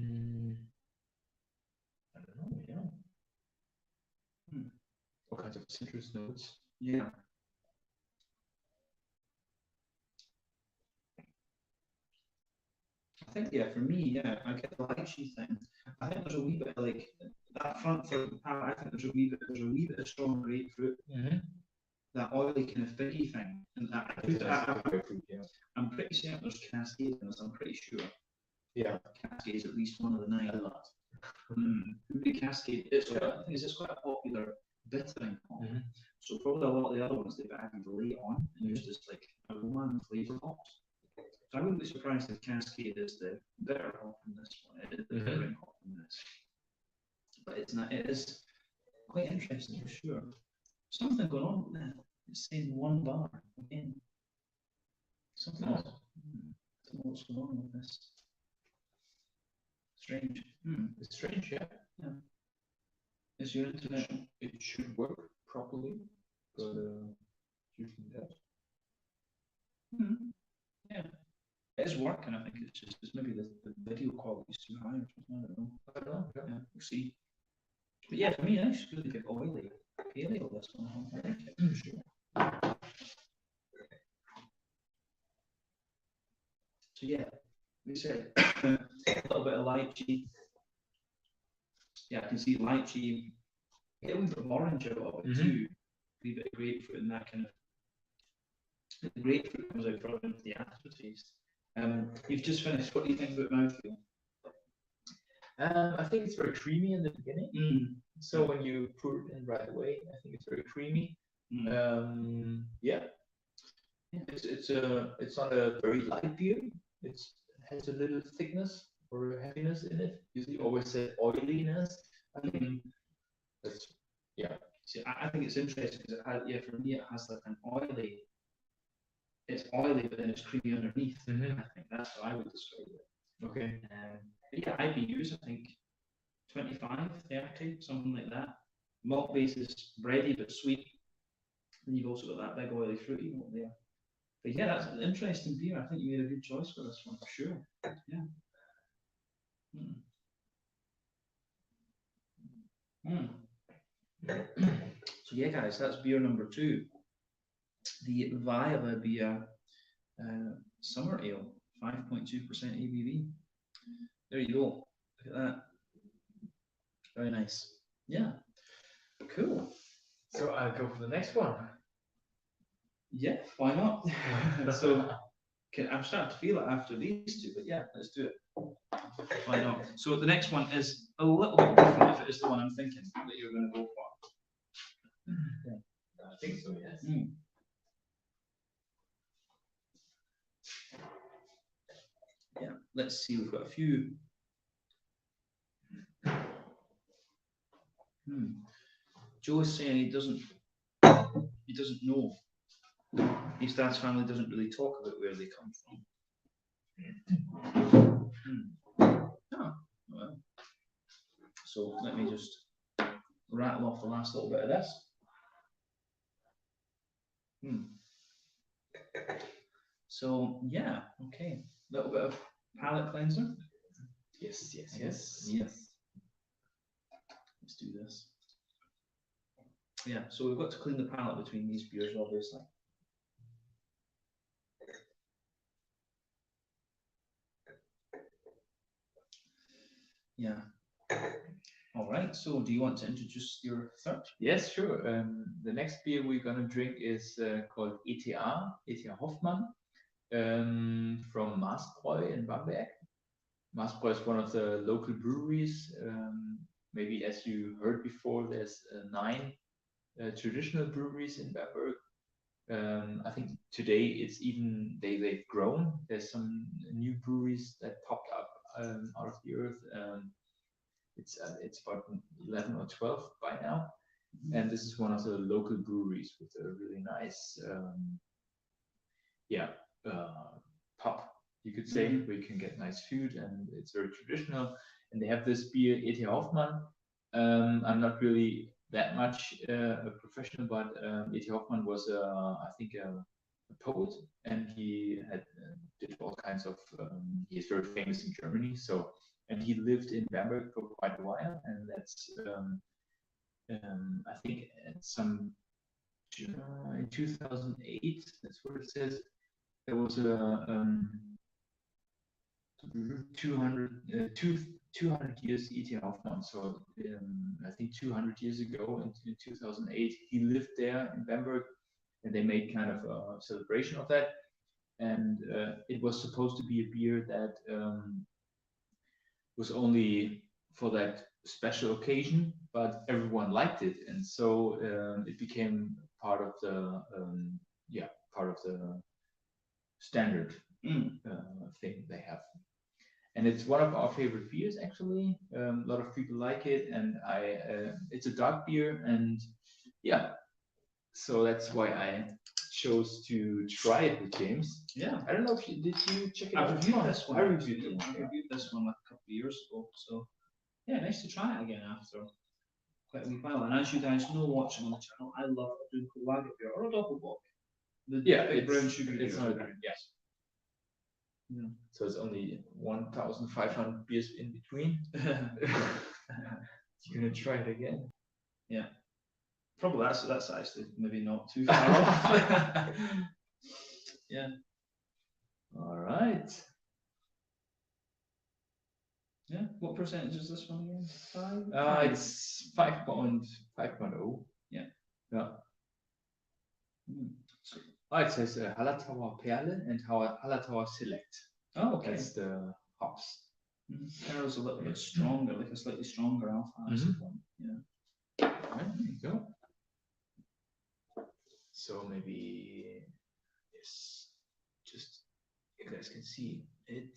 don't know. Yeah. All kinds of citrus notes. Yeah. I think, yeah, for me, yeah, I get the lychee thing. I think there's a wee bit of like that front third of the palate. I think there's a wee bit of strong grapefruit. That oily kind of figgy thing, and I'm pretty certain there's Cascade in this. I'm pretty sure. Yeah, Cascade is at least one of the 9. a lot. Cascade. I think it's quite a popular bittering hop. So probably a lot of the other ones they've added late on, and there's just like aroma and flavour hops. So I wouldn't be surprised if Cascade is the bitter hop in this one. It is the bittering hop in this. But it's not. It is quite interesting for sure. Something going on with that. It's saying 1 bar again. Something else. I don't know what's going on with this. Strange. It's strange, yeah. Is your internet? It should work properly, but usually that. Yeah. It is working. I think it's maybe the video quality is too high or something. I don't know. Yeah. We'll see. But yeah, for me, it's really good oily paleo. This one, I like it for sure. So yeah, we said a little bit of lychee. Yeah, I can see lychee. Get a wee bit of orange out of it too. A wee bit of grapefruit and that kind of. The grapefruit comes out further into the aftertaste. You've just finished. What do you think about mouthfeel? I think it's very creamy in the beginning. So when you pour it in right away, I think it's very creamy. Yeah. It's not a very light beer. It has a little thickness or heaviness in it. Usually always say oiliness. I think that's, yeah. See, I think it's interesting because for me it has like an oily. It's oily, but then it's creamy underneath. I think that's how I would describe it. Okay. But yeah, IBUs, I think 25, 30, something like that. Malt base is bready but sweet. And you've also got that big oily fruity note there. But yeah, that's an interesting beer. I think you made a good choice for this one for sure. Yeah. So yeah, guys, that's beer number 2. The Viva Beer Summer Ale, 5.2% ABV. There you go. Look at that. Very nice. Yeah. Cool. So I'll go for the next one. Yeah, why not? So I'm starting to feel it after these 2, but yeah, let's do it. Why not? So the next one is a little bit different if it is the one I'm thinking that you're going to go for. I think so, yes. Yeah, let's see. We've got a few. Joe is saying he doesn't know. His dad's family doesn't really talk about where they come from. Oh, well. So let me just rattle off the last little bit of this. So yeah, okay. A little bit of palate cleanser. Yes. Let's do this. Yeah, so we've got to clean the palate between these beers, obviously. Yeah. All right. So, do you want to introduce your third? Yes, sure. The next beer we're gonna drink is called ETA Hoffmann, from Maßbräu in Bamberg. Maßbräu is one of the local breweries. Maybe as you heard before, there's 9 traditional breweries in Bamberg. I think today it's even they've grown. There's some new breweries that popped up out of the earth. It's about 11 or 12 by now, and this is one of the local breweries with a really nice pub, you could say, where you can get nice food, and it's very traditional. And they have this beer, E.T. Hoffmann. I'm not really that much a professional, but E.T. Hoffmann was, I think, a poet, and he had did all kinds of. He's very famous in Germany, so and he lived in Bamberg for quite a while, and that's I think at some in 2008. That's what it says. There was a 200 years E.T. Hoffmann. So I think 200 years ago in 2008, he lived there in Bamberg, and they made kind of a celebration of that. And it was supposed to be a beer that was only for that special occasion, but everyone liked it, and so it became part of the standard thing they have. And it's one of our favorite beers, actually. A lot of people like it, and it's a dark beer, and yeah, so that's why I chose to try it with James. Yeah. I don't know if did you check it out? I reviewed this one. I reviewed it. I reviewed this one like a couple of years ago, so yeah, nice to try it again after quite a wee while. And as you guys know, watching on the channel, I love a Schweinkel Lager beer or a Doppelbock. The big brown sugar it's beer. not a yes. Yeah. So it's only 1,500 beers in between. You're gonna try it again? Yeah. Probably that's actually maybe not too far off. Yeah. All right. Yeah. What percentage is this one again? 5? It's 5.0. Yeah. Yeah. It says Hallertauer Perle and Hallertauer Select. Oh, okay. That's the hops. Perle's a little bit stronger, like a slightly stronger alpha acid one. Yeah. All right, there you go. So maybe just you guys can see it.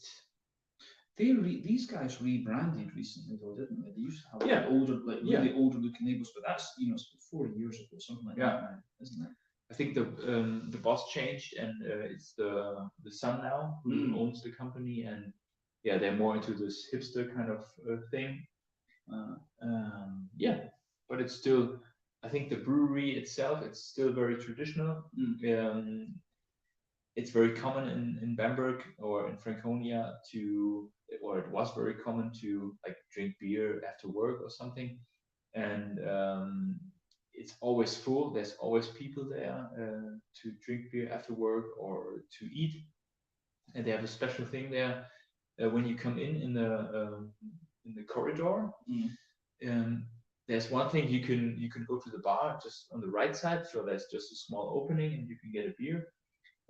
These guys rebranded recently, though, didn't they? They used to have older, really older looking labels, but that's it's 4 years ago, something like that, now, isn't it? I think the boss changed, and it's the son now who owns the company, and yeah, they're more into this hipster kind of thing. But it's still, I think the brewery itself, it's still very traditional. It's very common in Bamberg or in Franconia or it was very common to like drink beer after work or something, and it's always full. There's always people there to drink beer after work or to eat, and they have a special thing there when you come in the corridor. There's one thing you can go to the bar just on the right side, so there's just a small opening and you can get a beer,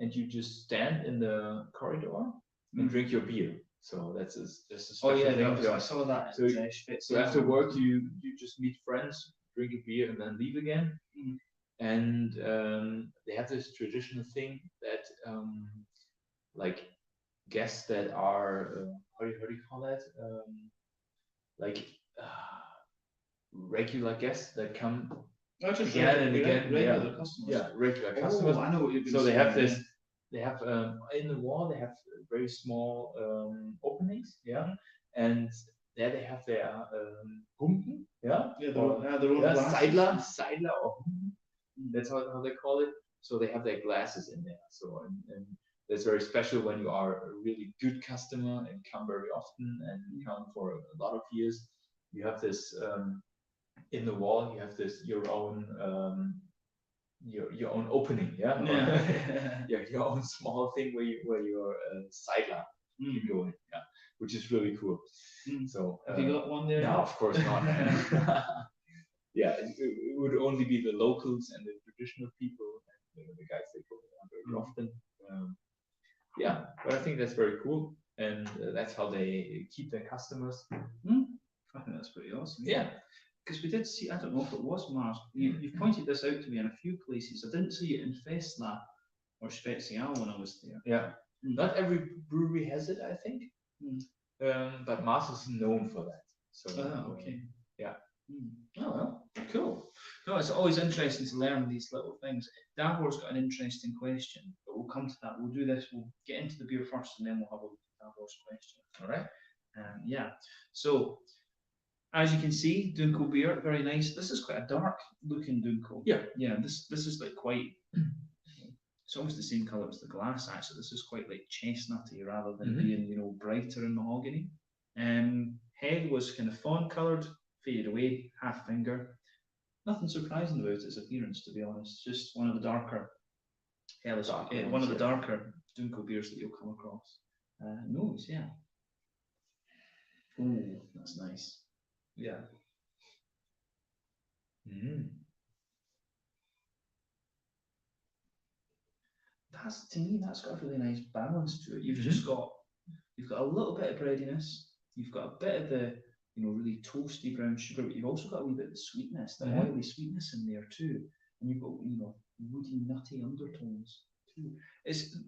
and you just stand in the corridor and drink your beer. So that's a special thing. I saw that. So after work you just meet friends, drink a beer, and then leave again. And they have this traditional thing that like guests that are how do you call that, regular guests that come again and again. Regular customers. Yeah, regular customers. I know what you're going to say. So they have this. They have in the wall. They have very small openings. Yeah, and there they have their Humpen. Yeah. Yeah, their own glasses. Seidler or Humpen. That's how they call it. So they have their glasses in there. So and that's very special when you are a really good customer and come very often and come for a lot of years. You have this in the wall. You have this your own opening, your own small thing where your Seidler can go in, which is really cool. So have you got one there? No, of course not. Yeah, it would only be the locals and the traditional people and the guys that go around very often. But I think that's very cool, and that's how they keep their customers. I think that's pretty awesome. Yeah. because we did see, I don't know if it was Mars. You've pointed this out to me in a few places. I didn't see it in Festla or Spezial when I was there. Yeah, not every brewery has it, I think. But Mars is known for that. So okay. Yeah. Oh well, cool. No, it's always interesting to learn these little things. Davor's got an interesting question, but we'll come to that. We'll do this. We'll get into the beer first, and then we'll have a look at Davor's question. All right. Yeah. So, as you can see, Dunkel beer, very nice. This is quite a dark looking Dunkel. Yeah. Yeah. This is like quite. It's almost the same colour as the glass. Actually, this is quite like chestnutty rather than being brighter in mahogany. Head was kind of fawn coloured, faded away, half finger. Nothing surprising about its appearance, to be honest. Just one of the darker, one of the darker Dunkel beers that you'll come across. Nose, yeah. Ooh, that's nice. Yeah. That's, to me, that's got a really nice balance to it. You've just got, you've got a little bit of breadiness. You've got a bit of the, really toasty brown sugar, but you've also got a wee bit of the sweetness, the oily sweetness in there too. And you've got, woody, nutty undertones too.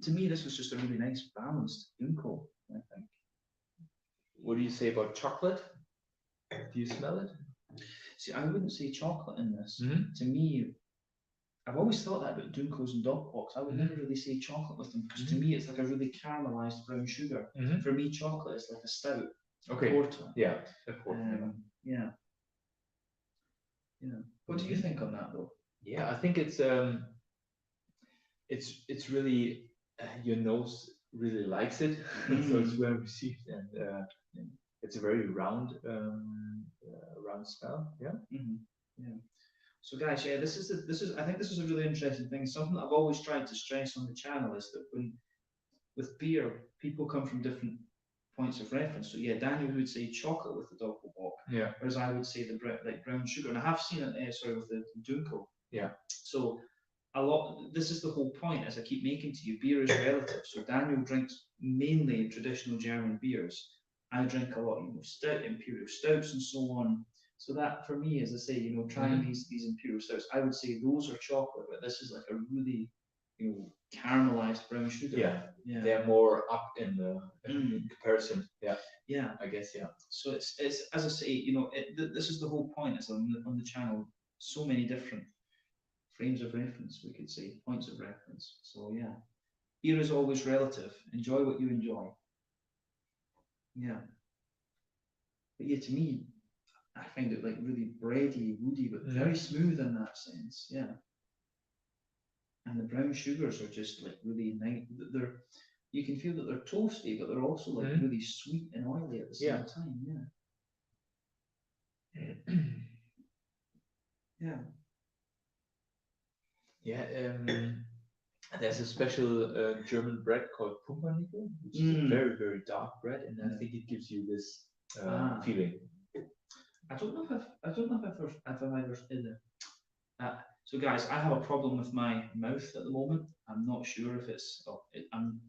To me, this was just a really nice balanced Dunkel, I think. What do you say about chocolate? Do you smell it? See, I wouldn't say chocolate in this. To me, I've always thought that about Dunkels and Dogpox. I would never really say chocolate with them, because to me it's like a really caramelized brown sugar. For me, chocolate is like a stout. Okay. Porter. Yeah. A porter. Yeah. What do you think on that though? Yeah, I think it's really your nose really likes it, so it's well received, and it's a very round smell. Yeah. Yeah. So guys, yeah, this is I think this is a really interesting thing. Something that I've always tried to stress on the channel is that with beer, people come from different points of reference. So yeah, Daniel would say chocolate with the Doppelbock, whereas I would say the brown sugar, and I have seen it with the Dunkel. Yeah. So this is the whole point, as I keep making to you, beer is relative. So Daniel drinks mainly traditional German beers. I drink a lot, stout, imperial stouts, and so on. So that for me, as I say, trying these imperial stouts, I would say those are chocolate, but this is like a really, caramelized brown sugar. Yeah. They're more up in the comparison. Yeah. I guess. Yeah. So it's as I say, this is the whole point. It's on the channel. So many different frames of reference, we could say, points of reference. So yeah, beer is always relative. Enjoy what you enjoy. Yeah. But yeah, to me, I find it like really bready, woody, but very smooth in that sense. Yeah. And the brown sugars are just like really nice. You can feel that they're toasty, but they're also like really sweet and oily at the same time. Yeah. There's a special German bread called Pumpernickel, which is a very, very dark bread, and I think it gives you this feeling. I don't know if I've ever had it. So guys, I have a problem with my mouth at the moment. I'm not sure if I'm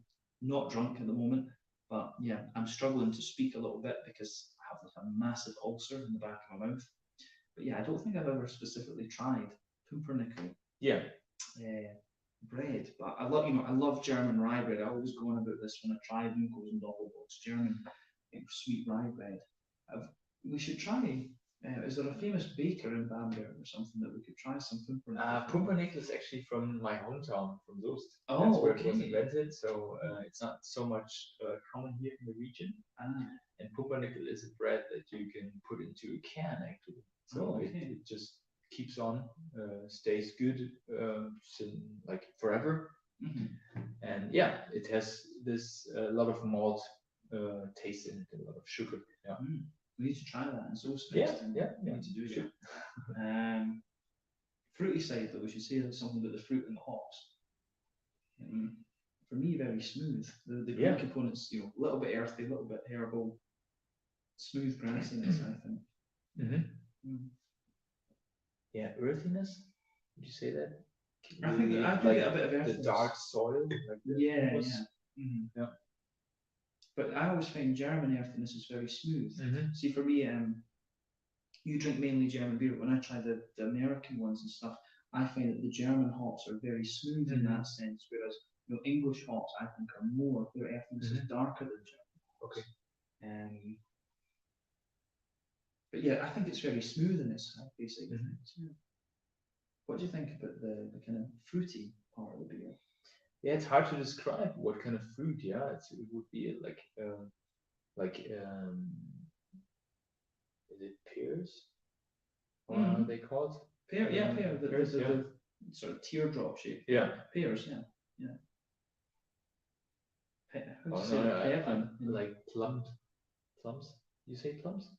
not drunk at the moment, but yeah, I'm struggling to speak a little bit because I have like a massive ulcer in the back of my mouth. But yeah, I don't think I've ever specifically tried Pumpernickel. Yeah. Bread, but I love German rye bread. I always go on about this when I try Dunkels and Doppelbocks, German sweet rye bread. We should try. Is there a famous baker in Bamberg or something that we could try some Pumpernickel? Pumpernickel is actually from my hometown, from Soest. Oh, that's where it was invented, so it's not so much common here in the region. And Pumpernickel is a bread that you can put into a can, actually. So it just keeps on, stays good, like forever. And yeah, it has this lot of malt taste in it, a lot of sugar. Yeah. We need to try that in Soest. We need to do that. Fruity side though, we should say something about the fruit and the hops. For me, very smooth. The green components, a little bit earthy, a little bit herbal, smooth grassiness, I think. Yeah, earthiness. Would you say that? I think I do get a bit of earthiness. The dark soil. But I always find German earthiness is very smooth. See, for me, you drink mainly German beer. When I try the American ones and stuff, I find that the German hops are very smooth in that sense, whereas English hops I think are more, their earthiness is darker than German. Okay. But yeah, I think it's very smooth in its basic. Yeah. What do you think about the kind of fruity part of the beer? Yeah, it's hard to describe what kind of fruit. Yeah, it would be like is it pears? What are they called? Pear, yeah, pear. Pears, the sort of teardrop shape. Yeah, pears. Yeah. Like plums. You say plums?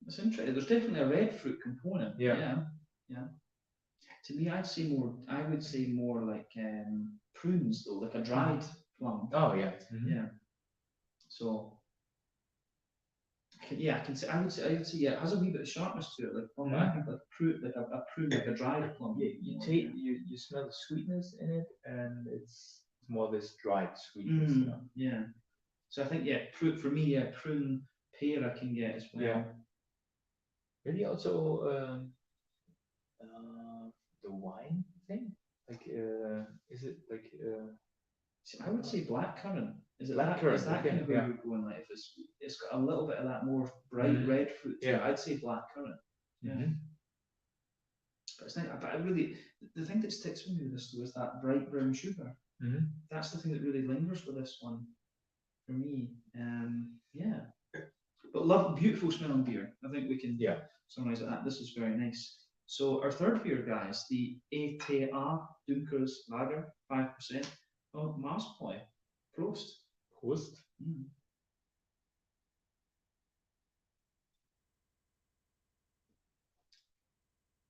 That's interesting. There's definitely a red fruit component. Yeah. To me, I would say more like prunes, though, like a dried plum. Oh yeah. Yeah. So. I can say. I would say yeah. It has a wee bit of sharpness to it, like plum. But I think like prune, like a prune, like a dried plum. Yeah, you smell the sweetness in it, and it's more this dried sweetness. Yeah. So I think for me, prune, pear I can get as well. Yeah. Maybe also the wine thing. Like, is it like? I would say blackcurrant. Is it blackcurrant? Is that kind of where you're going? Like, if it's got a little bit of that more bright red fruit to it, I'd say blackcurrant. Yeah. But it's not. But I really, the thing that sticks with me with this though is that bright brown sugar. That's the thing that really lingers with this one for me. Yeah. But beautiful smelling beer. I think we can summarize that. This is very nice. So our third beer, guys, the ETA Dunkers Lager, 5%. Oh, Marsboy. Prost. Prost.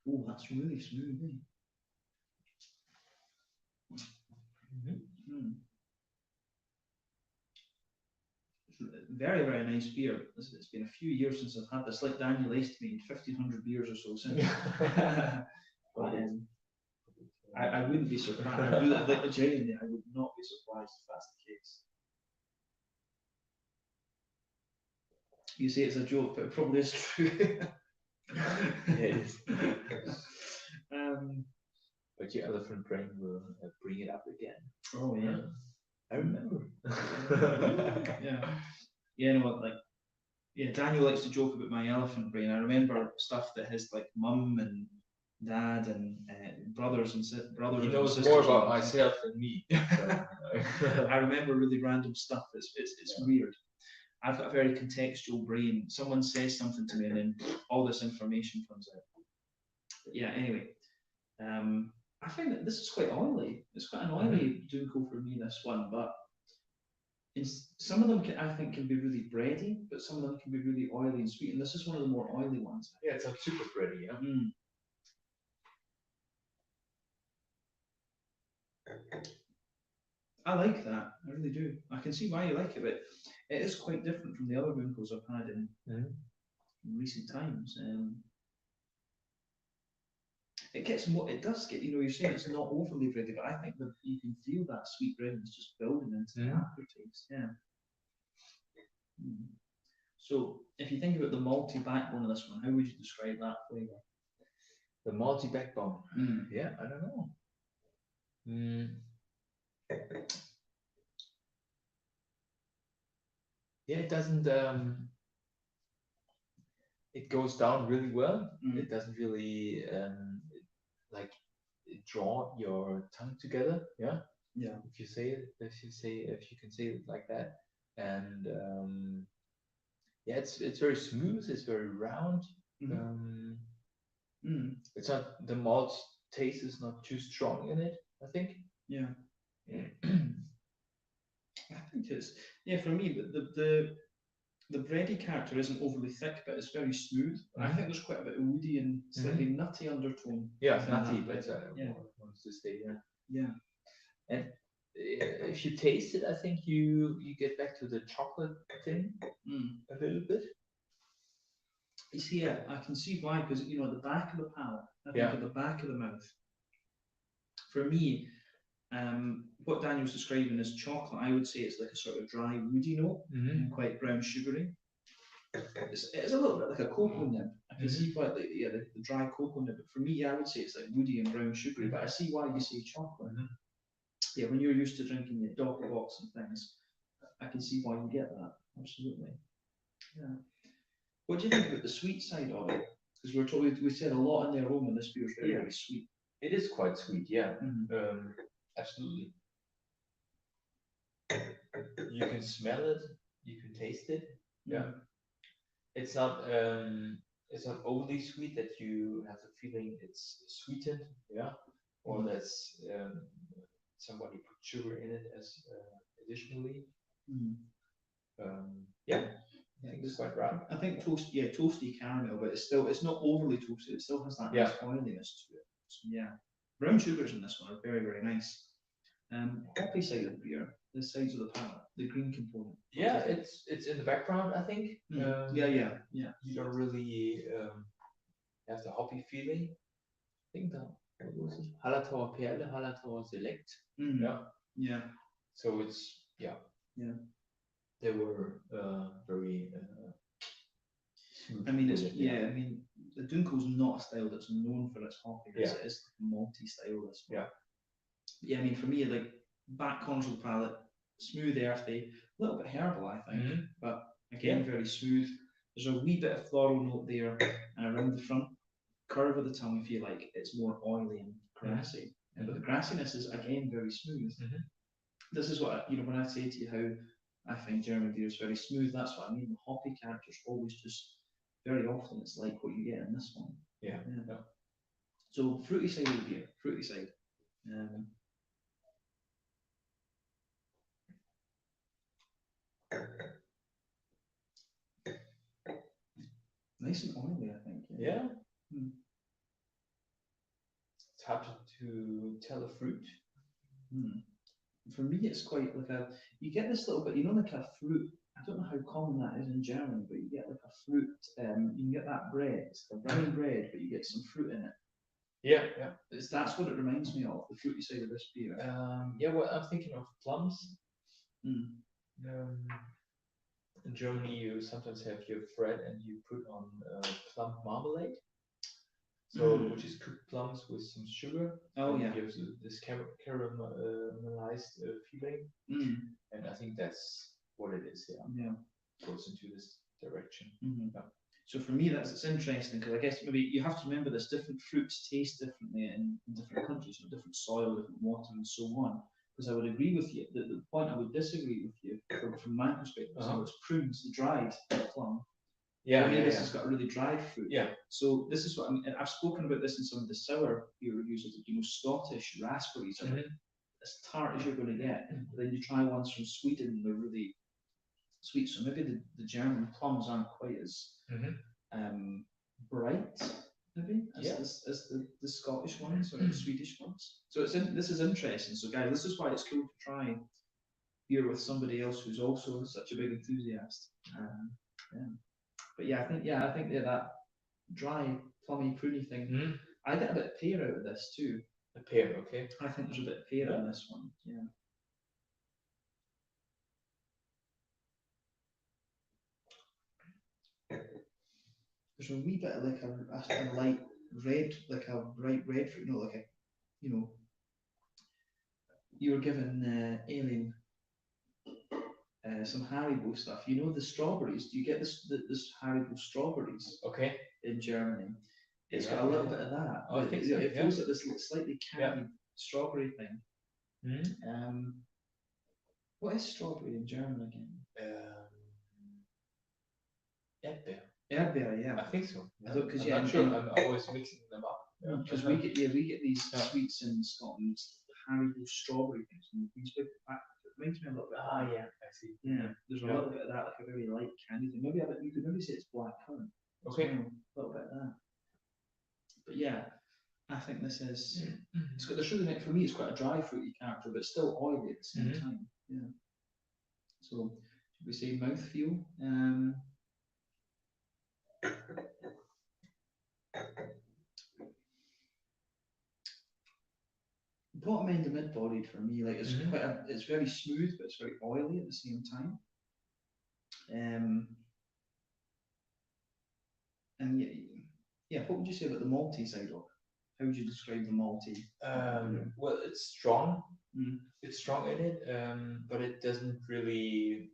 Oh, that's really smooth, Very, very nice beer. It's been a few years since I've had this. Like Daniel Ace made 1,500 beers or so since. But I wouldn't be surprised. Genuinely, I would not be surprised if that's the case. You say it's a joke, but it probably is true. It is. But your elephant brain will bring it up again. Oh yeah, I remember. Daniel likes to joke about my elephant brain. I remember stuff that his mum and dad and brothers and sisters. He knows more about myself than me. I remember really random stuff. It's weird. I've got a very contextual brain. Someone says something to me, and then all this information comes out. But yeah, anyway, I find that this is quite oily. It's quite an oily Dunkel for me, this one, but some of them I think can be really bready, but some of them can be really oily and sweet, and this is one of the more oily ones. Yeah, it's not super bready, yeah. I like that. I really do. I can see why you like it, but it is quite different from the other Dunkels I've had in recent times. It gets more. It does get. You're saying it's not overly bready, but I think that you can feel that sweet breadiness just building into the aftertaste. Yeah. So, if you think about the malty backbone of this one, how would you describe that flavour? The malty backbone. Yeah, I don't know. Yeah, it doesn't. It goes down really well. It doesn't really draw your tongue together. Yeah. Yeah. If you can say it like that, and it's very smooth. It's very round. It's not, the malt taste is not too strong in it, I think. Yeah. I think it's for me, but the bready character isn't overly thick, but it's very smooth. I think there's quite a bit of woody and slightly nutty undertone. Yeah, nutty, but wants to stay there. Yeah. And if you taste it, I think you get back to the chocolate thing a little bit. You see, I can see why, because at the back of the palate, I think at the back of the mouth. For me, what Daniel's describing as chocolate, I would say it's like a sort of dry, woody note, and quite brown sugary. it's a little bit like a cocoa nib. I can see why the dry cocoa nib. But for me, I would say it's like woody and brown sugary. But I see why you say chocolate. Yeah, when you're used to drinking your Docker box and things, I can see why you get that. Absolutely. Yeah. What do you think about the sweet side of it? Because we're told we said a lot in the aroma. This beer is very, very sweet. It is quite sweet, yeah. Absolutely. You can smell it. You can taste it. Yeah. It's not overly sweet that you have the feeling it's sweetened. Yeah. Or that's somebody put sugar in it as additionally. Yeah. I think it's quite right. I think toasty caramel, but it's not overly toasted. It still has that nice oiliness to it. So, yeah, brown sugars in this one are very, very nice. Hoppy side of the beer, the sides of the palate, the green component. Yeah, it's in the background, I think. Yeah. You don't really have the hoppy feeling. I think what was it? Hallertauer Perle, Hallertauer Select. Yeah. So it's they were very smooth. I mean, the Dunkel's not a style that's known for its hoppiness. It is like a malty style. This one. Yeah. I mean, for me, like back corners of the palate, smooth, earthy, a little bit herbal, I think, but again, very smooth. There's a wee bit of floral note there, and around the front curve of the tongue, I feel like it's more oily and grassy. But the grassiness is again very smooth. This is what when I say to you how I find German beer is very smooth. That's what I mean. The hoppy character is always just very often it's like what you get in this one. Yeah. So fruity side of the beer, fruity side. Nice and oily, I think. Yeah. It's hard to tell a fruit. For me, it's quite like you get this little bit, like a fruit. I don't know how common that is in Germany, but you get like a fruit. You can get that bread, it's a brown bread, but you get some fruit in it. Yeah. That's what it reminds me of, the fruity side of this beer. Well, I'm thinking of plums. In Germany, you sometimes have your bread and you put on plum marmalade. So, which is cooked plums with some sugar. You have this caramelized feeling. And I think that's what it is. Yeah. Goes into this direction. So for me, it's interesting because I guess maybe you have to remember this: different fruits taste differently in different countries, different soil, different water, and so on. Because I would agree with you. The point I would disagree with you from my perspective is it's prunes, the dried plum. This has got a really dried fruit. Yeah. So this is what I've spoken about this in some of the sour beer reviews. Scottish raspberries are as tart as you're going to get. But then you try ones from Sweden, and they're really sweet. So maybe the German plums aren't quite as bright, maybe as the Scottish ones or the Swedish ones. So this is interesting. So guys, this is why it's cool to try beer with somebody else who's also such a big enthusiast. But I think that dry, plummy, pruny thing. I get a bit of pear out of this too. A pear, okay. I think there's a bit of pear in this one. Yeah. There's a wee bit of like a light red, like a bright red fruit, like a, you were given alien. Some Haribo stuff. The strawberries. Do you get this Haribo strawberries? Okay. In Germany, it's got a little bit of that. I think so. It feels like this slightly candied strawberry thing. What is strawberry in German again? Erdbeer. Erdbeer, yeah. I think so. Because I'm not sure. I'm always mixing them up. Because we get these sweets in Scotland, Haribo strawberry things, and these big pack. Reminds me a little bit. I see. Yeah, there's a little bit of that, like a very light candy thing. Maybe you could maybe say it's black currant. Okay. A little bit of that. But yeah, I think this is. There's really for me. It's quite a dry fruity character, but still oily at the same time. Yeah. So should we say mouthfeel? Bottom end of mid-bodied for me, like it's it's very smooth, but it's very oily at the same time. Yeah, what would you say about the malty side of it? How would you describe the malty? Well, it's strong. Mm. It's strong in it, but it doesn't really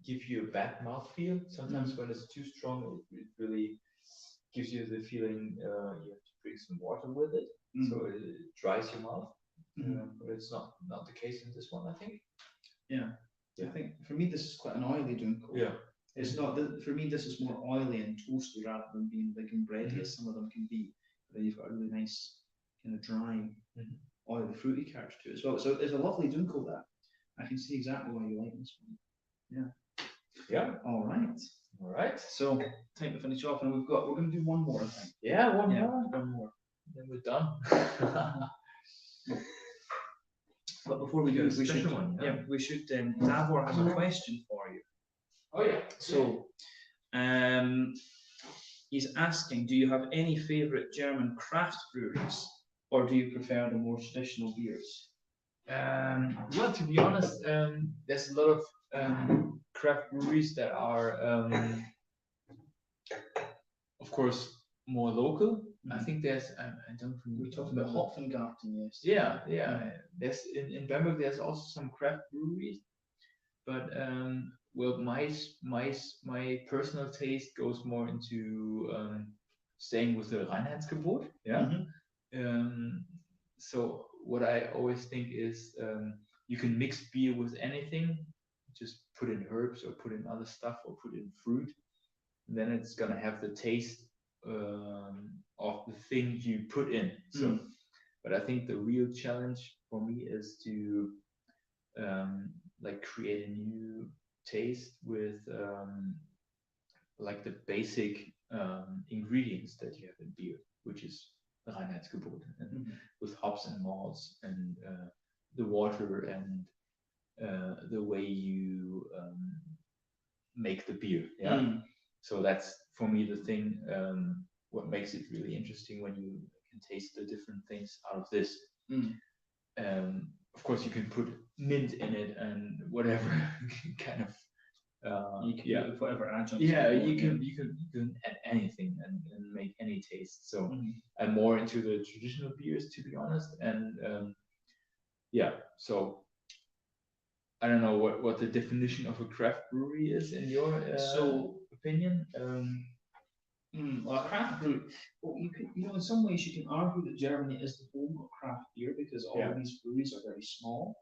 give you a bad mouthfeel. Sometimes when it's too strong, it really gives you the feeling you have to drink some water with it, so it dries your mouth. But it's not the case in this one, I think. Yeah. I think for me this is quite an oily Dunkel. Yeah. It's not for me. This is more oily and toasty rather than being big and bready as some of them can be. But then you've got a really nice kind of dry, oily, fruity character to it as well. So it's a lovely Dunkel there. I can see exactly why you like this one. Yeah. Yeah. All right. All right. So time to finish off, and we're going to do one more, I think. Yeah, one One more. Then we're done. But before we do, we should. One, we should. Davor has a question for you. Oh yeah. So, he's asking, do you have any favorite German craft breweries, or do you prefer the more traditional beers? Well, to be honest, there's a lot of craft breweries that are, of course, more local. I think there's, I don't remember. We talked about Hopfengarten yesterday. Yeah. There's in Bamberg. There's also some craft breweries, but well, my personal taste goes more into staying with the Reinheitsgebot. Yeah. So what I always think is you can mix beer with anything. Just put in herbs or put in other stuff or put in fruit, and then it's gonna have the taste of the thing you put in. So, but I think the real challenge for me is to like create a new taste with like the basic ingredients that you have in beer, which is the Reinheitsgebot, and with hops and malts and the water and the way you make the beer. Yeah. So that's for me the thing. What makes it really interesting when you can taste the different things out of this. Of course, you can put mint in it and whatever kind of. You can put whatever adjuncts. Yeah, you can add anything and make any taste. So I'm more into the traditional beers, to be honest. And so I don't know what the definition of a craft brewery is in your opinion. Well, a craft brewery. Well, you can, in some ways, you can argue that Germany is the home of craft beer because all of these breweries are very small.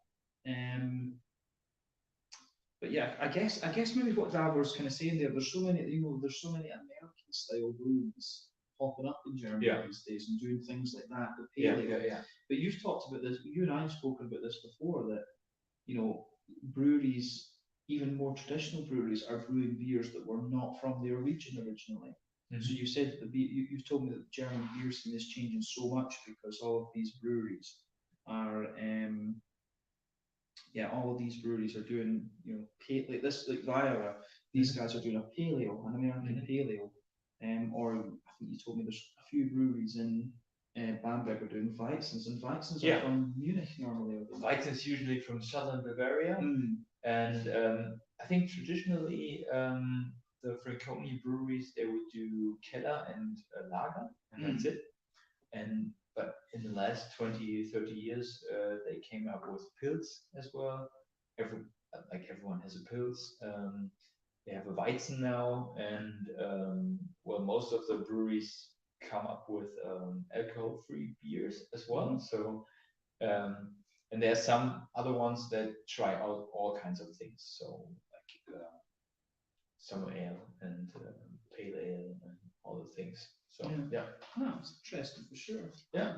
But yeah, I guess maybe what Davor's kind of saying there. There's so many American style breweries popping up in Germany these days and doing things like that. The pale ale. But you've talked about this. You and I have spoken about this before. That breweries, even more traditional breweries, are brewing beers that were not from their region originally. So you said that you've told me that the German beer scene is changing so much because all of these breweries are, all of these breweries are doing, like this, like Iowa, these guys are doing a pale ale, an American pale ale, or I think you told me there's a few breweries in Bamberg are doing Weizens, and Weizens are from Munich normally. Weizens usually from southern Bavaria, and I think traditionally the Franconia breweries, they would do Keller and Lager, and that's it. But in the last 20, 30 years, they came up with Pils as well. Everyone has a Pils. They have a Weizen now, and most of the breweries come up with alcohol-free beers as well. So, and there are some other ones that try out all kinds of things. So like summer ale and pale ale and all the things. So It's interesting for sure. Yeah,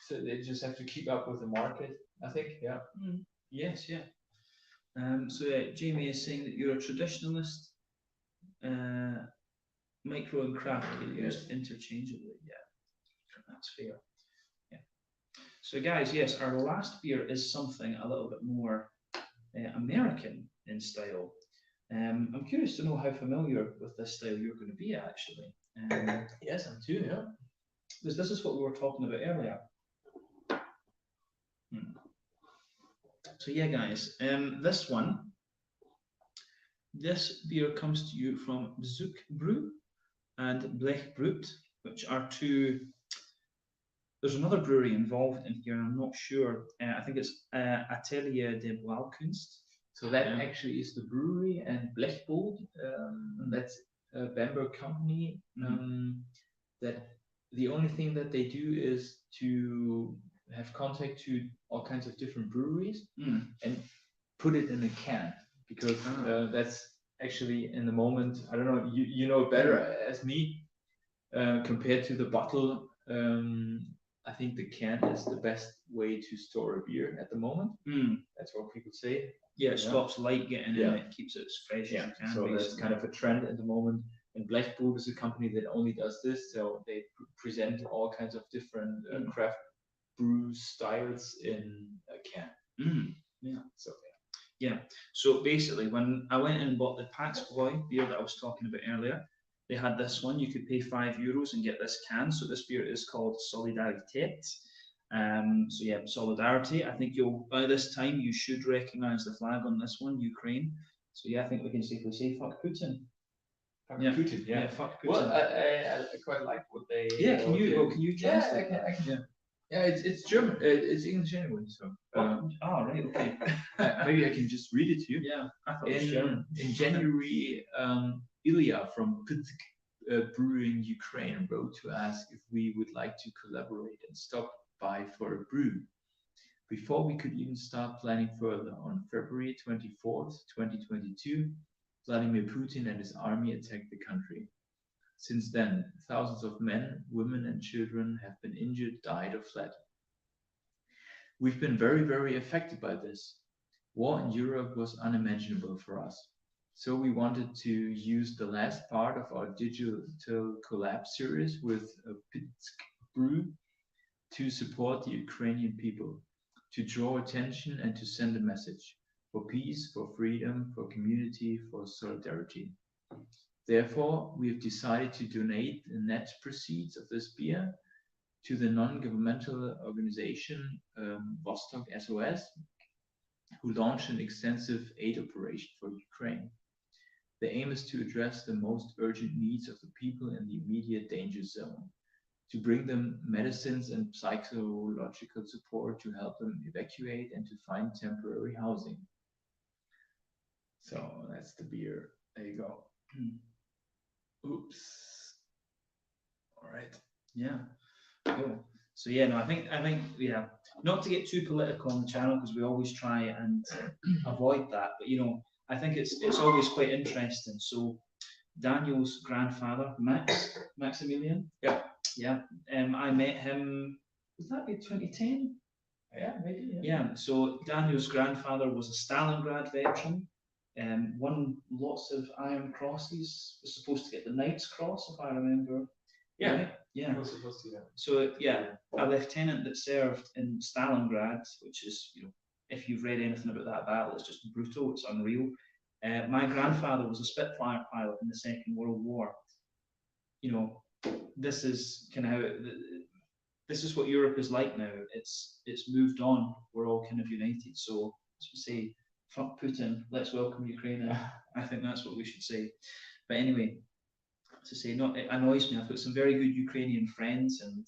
so they just have to keep up with the market, I think. Yeah. Yes. So Jamie is saying that you're a traditionalist. Micro and craft get used interchangeably. Yeah, that's fair. Yeah. So guys, yes, our last beer is something a little bit more American in style. I'm curious to know how familiar with this style you're going to be actually. Yes, I'm too. Yeah. Because this is what we were talking about earlier. So yeah, guys, this beer comes to you from Zuckbrew and Blechbrut. which are two. There's another brewery involved in here. I'm not sure. I think it's Atelier de Boiskunst. So that actually is the brewery, and Blechbold, that's a Bamberg company. That the only thing that they do is to have contact to all kinds of different breweries and put it in a can, because that's actually in the moment, I don't know, you know better as me, compared to the bottle. I think the can is the best way to store a beer at the moment. That's what people say. Yeah, it stops light getting in, it keeps it as fresh as it can. So that's kind of a trend at the moment. And Blechbold is a company that only does this, so they present all kinds of different craft brew styles in a can. So basically, when I went and bought the Paxboy beer that I was talking about earlier, they had this one. You could pay €5 and get this can. So this beer is called Solidarität. So yeah, solidarity. I think by this time you should recognise the flag on this one, Ukraine. So yeah, I think we can safely say fuck Putin. Fuck Putin, yeah. Fuck Putin. Well, I quite like what they. Can you translate? I can. Yeah, it's German. It's English anyway. So. Right, okay. Maybe I can just read it to you. Yeah, I thought it was German. In January, Ilya from Pitsk Brewing Ukraine wrote to ask if we would like to collaborate and stop by for a brew. Before we could even start planning further, on February 24th, 2022, Vladimir Putin and his army attacked the country. Since then, thousands of men, women, and children have been injured, died, or fled. We've been very, very affected by this. War in Europe was unimaginable for us. So we wanted to use the last part of our digital collab series with a Pitsk Brew to support the Ukrainian people, to draw attention and to send a message for peace, for freedom, for community, for solidarity. Therefore, we have decided to donate the net proceeds of this beer to the non-governmental organization Vostok SOS, who launched an extensive aid operation for Ukraine. The aim is to address the most urgent needs of the people in the immediate danger zone, to bring them medicines and psychological support to help them evacuate and to find temporary housing. So that's the beer. There you go. Oops. All right. Yeah. Cool. So yeah, no, I think not to get too political on the channel, because we always try and avoid that, but I think it's always quite interesting. So Daniel's grandfather, Maximilian. Yeah. I met him. Was that be 2010? Yeah, maybe. Yeah. So Daniel's grandfather was a Stalingrad veteran. Won lots of Iron Crosses. Was supposed to get the Knight's Cross, if I remember. Yeah. Right? Yeah. Was supposed to, yeah. So yeah, a lieutenant that served in Stalingrad, which is, if you've read anything about that battle, it's just brutal. It's unreal. My grandfather was a Spitfire pilot in the Second World War. This is kind of how this is what Europe is like now. It's moved on. We're all kind of united. So as we say, fuck Putin. Let's welcome Ukraine. I think that's what we should say. But anyway, to say, it annoys me. I've got some very good Ukrainian friends, and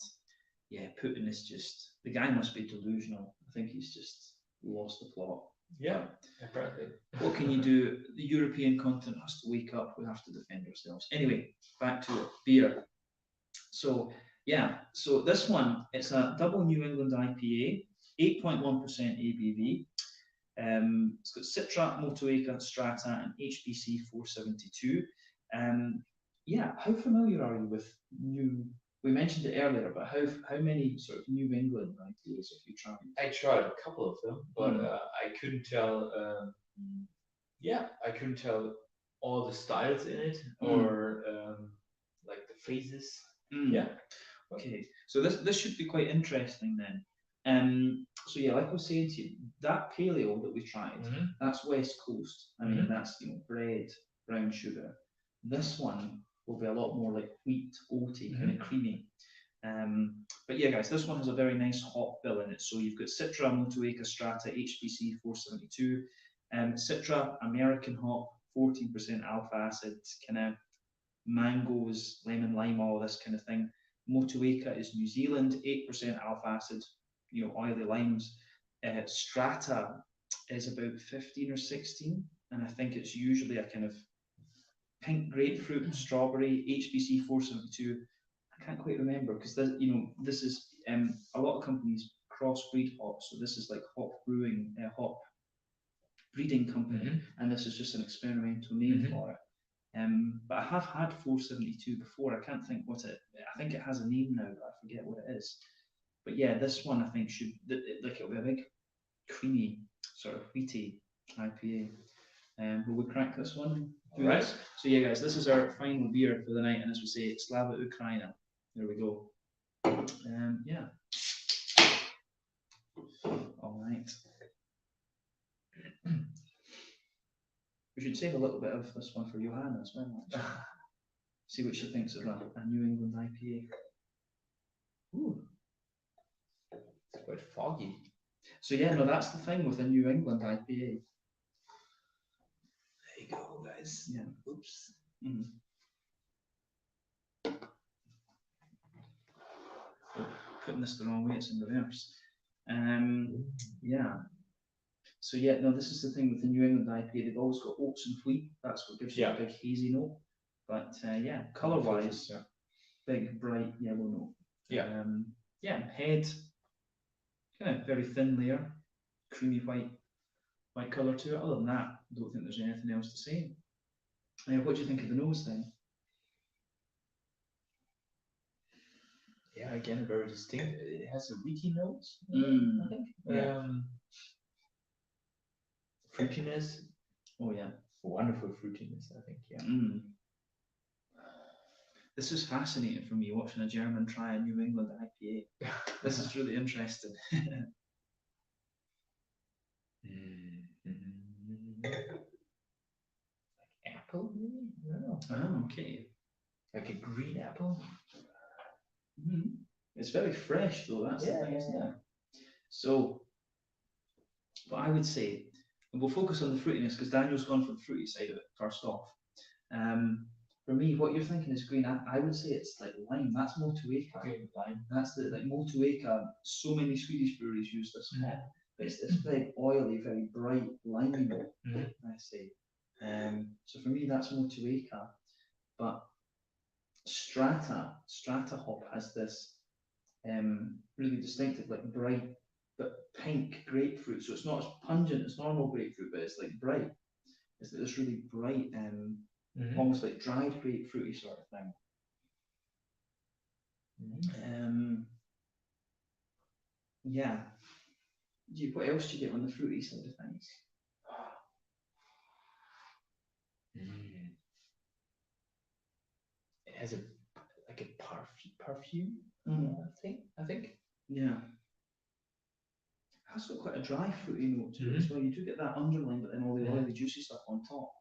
yeah, Putin is just, the guy must be delusional. I think he's just lost the plot. Yeah, apparently. What can you do? The European continent has to wake up. We have to defend ourselves. Anyway, back to it. Beer. So yeah, so this one, it's a double New England IPA, 8.1% ABV. It's got Citra, Motueka, Strata, and HBC 472. Yeah, how familiar are you with we mentioned it earlier, but how many sort of New England IPAs have you tried? I tried a couple of them, but I couldn't tell. I couldn't tell all the styles in it, or like the phases. Yeah. Okay, so this should be quite interesting then. So yeah, like I was saying to you, that paleo that we tried, that's West Coast. I mean, that's bread, brown sugar. This one will be a lot more like wheat, oaty, kind of creamy. But yeah, guys, this one has a very nice hop bill in it. So you've got Citra, Motueka, Strata, HBC 472. Citra, American hop, 14% alpha acid, kind of mangoes, lemon, lime, all this kind of thing. Motueka is New Zealand, 8% alpha acid, oily limes. Strata is about 15 or 16, and I think it's usually a kind of pink grapefruit, strawberry, HBC 472. I can't quite remember because this is a lot of companies crossbreed hops, so this is like hop breeding company, and this is just an experimental name for it. But I have had 472 before. I can't think what I think it has a name now, but I forget what it is. But yeah, this one I think it'll be a big creamy sort of wheaty IPA. Will we crack this one? Right. So yeah, guys, this is our final beer for the night, and as we say, Slava Ukraina. There we go. Yeah. All right. We should save a little bit of this one for Johanna as well. See what she thinks of a New England IPA. Ooh. It's quite foggy. So yeah, no, that's the thing with a New England IPA. There you go, guys. Yeah. Oops. Putting this the wrong way, it's in reverse. Yeah. So yeah, no, this is the thing with the New England IPA. They've always got oats and wheat. That's what gives you a big hazy note. But yeah, colour-wise, big bright yellow note. Yeah. Head, kind of very thin layer, creamy white colour to it. Other than that, I don't think there's anything else to say. What do you think of the nose then? Yeah, again, very distinct. It has a wheaty note, I think. Yeah. Fruitiness. Oh yeah. Wonderful fruitiness, I think. Yeah. This is fascinating for me, watching a German try a New England IPA. This is really interesting. Like apple, maybe? I don't know. Oh, okay. Like a green apple. It's very fresh though, that's the thing, isn't it? So, but I would say, and we'll focus on the fruitiness because Daniel's gone for the fruity side of it first off. For me, what you're thinking is green. I would say it's like lime. That's Motueka. Lime. That's like Motueka. So many Swedish breweries use this hop, but it's this very oily, very bright limey note. I say. So for me, that's Motueka. But Strata hop has this really distinctive, like bright but pink grapefruit. So it's not as pungent as normal grapefruit, but it's like bright. It's this really bright, almost like dried grapefruity sort of thing. Yeah. What else do you get on the fruity side of things? It has a perfume. I think. Yeah. It has got quite a dry fruity note to it as well. You do get that underline, but then all the oily juicy stuff on top.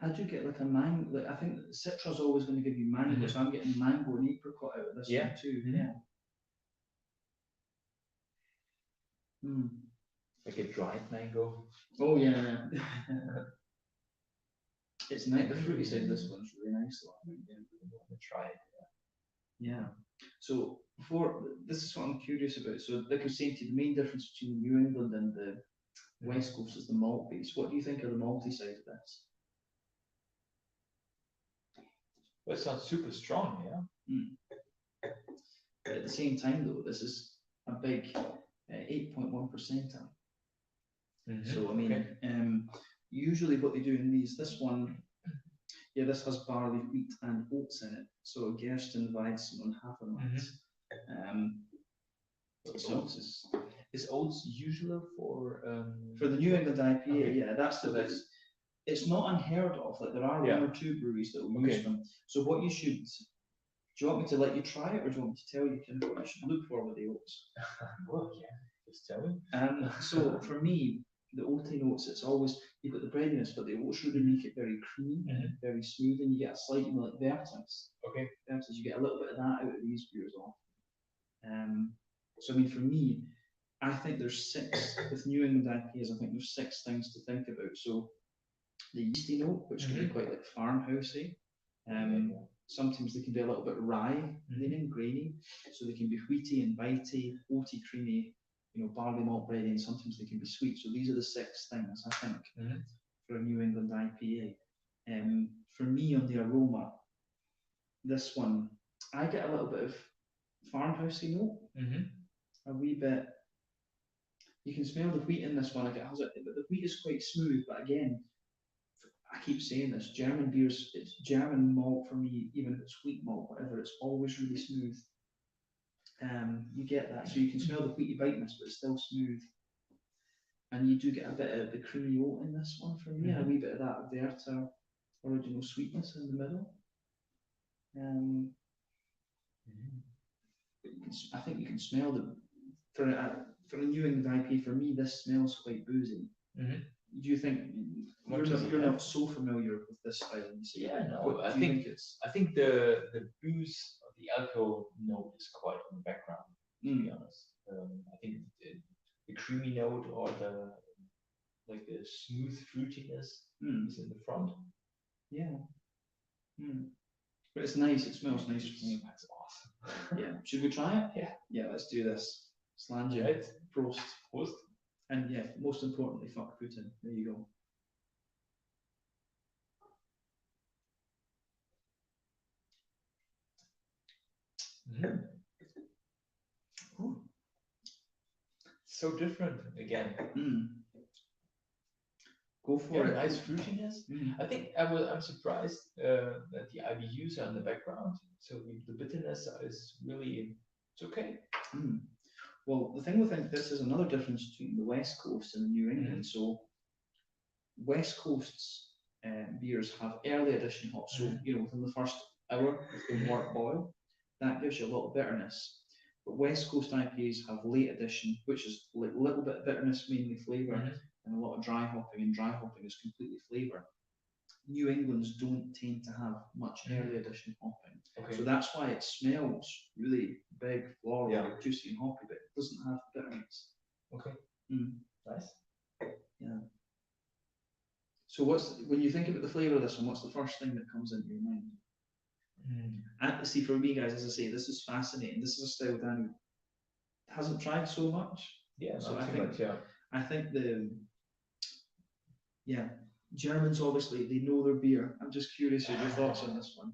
I do get like a mango. Like I think Citra is always going to give you mango, so I'm getting mango and apricot out of this one too. Like a dried mango. Oh yeah. It's nice. The fruity side of this one's really nice though. I want to try it. Yeah. So this is what I'm curious about. So like I was saying to you, the main difference between New England and the West Coast is the malt base. What do you think of the malty side of this? Well, it sounds super strong, But at the same time though, this is a big 8.1%. So I mean, usually what they do in this one, this has barley, wheat, and oats in it. So Gersten, Weizen, and Hafermalt. So is oats usual for the New England IPA? Yeah, that's the best. It's not unheard of. Like there are one or two breweries that will use them. So what you should. Do you want me to let you try it, or do you want me to tell you kind of what you should look for with the oats? Well, yeah, just tell me. So for me, the oaty notes, it's always, you've got the breadiness, but the oats really make it very creamy, very smooth, and you get a slight, like Vertus. Vertus, you get a little bit of that out of these beers off. So I mean, for me, I think there's 6 with New England IPAs. I think there's 6 things to think about. So the yeasty note, which can be quite like farmhousey. Sometimes they can be a little bit rye, leaning, grainy. So they can be wheaty and bitey, oaty, creamy, barley malt bready, and sometimes they can be sweet. So these are the 6 things I think for a New England IPA. For me on the aroma, this one, I get a little bit of farmhousey note, a wee bit. You can smell the wheat in this one. The wheat is quite smooth, but again, I keep saying this, German beers, it's German malt for me, even if it's wheat malt, whatever, it's always really smooth. You get that, so you can smell the wheaty biteness, but it's still smooth. And you do get a bit of the creamy oat in this one for me, a wee bit of that Werther original sweetness in the middle. I think you can smell for a New England IPA, for me, this smells quite boozy. Do you think you're not so familiar with this style? Yeah, no. I think the booze or the alcohol note is quite in the background. To be honest, I think the creamy note or the smooth fruitiness is in the front. Yeah. But it's nice. It smells nice. That's awesome. Yeah. Should we try it? Yeah. Yeah. Let's do this. Slange. Right. Prost. Prost. And yeah, most importantly, fuck Putin. There you go. So different again. Go for it. Nice fruitiness. I think I'm surprised that the IBUs are in the background. So the bitterness is really, it's okay. Well, the thing with this is another difference between the West Coast and New England. So West Coast's beers have early addition hops. So within the first hour of the wort boil, that gives you a lot of bitterness. But West Coast IPAs have late addition, which is like a little bit of bitterness, mainly flavour, and a lot of dry hopping, and dry hopping is completely flavour. New Englands don't tend to have much early addition hopping. So that's why it smells really big, floral, juicy and hoppy, but it doesn't have bitterness. Okay. Nice. Yeah. So when you think about the flavour of this one, what's the first thing that comes into your mind? And see, for me, guys, as I say, this is fascinating. This is a style Daniel hasn't tried so much. Yeah, so I think Germans obviously they know their beer. I'm just curious of your thoughts on this one.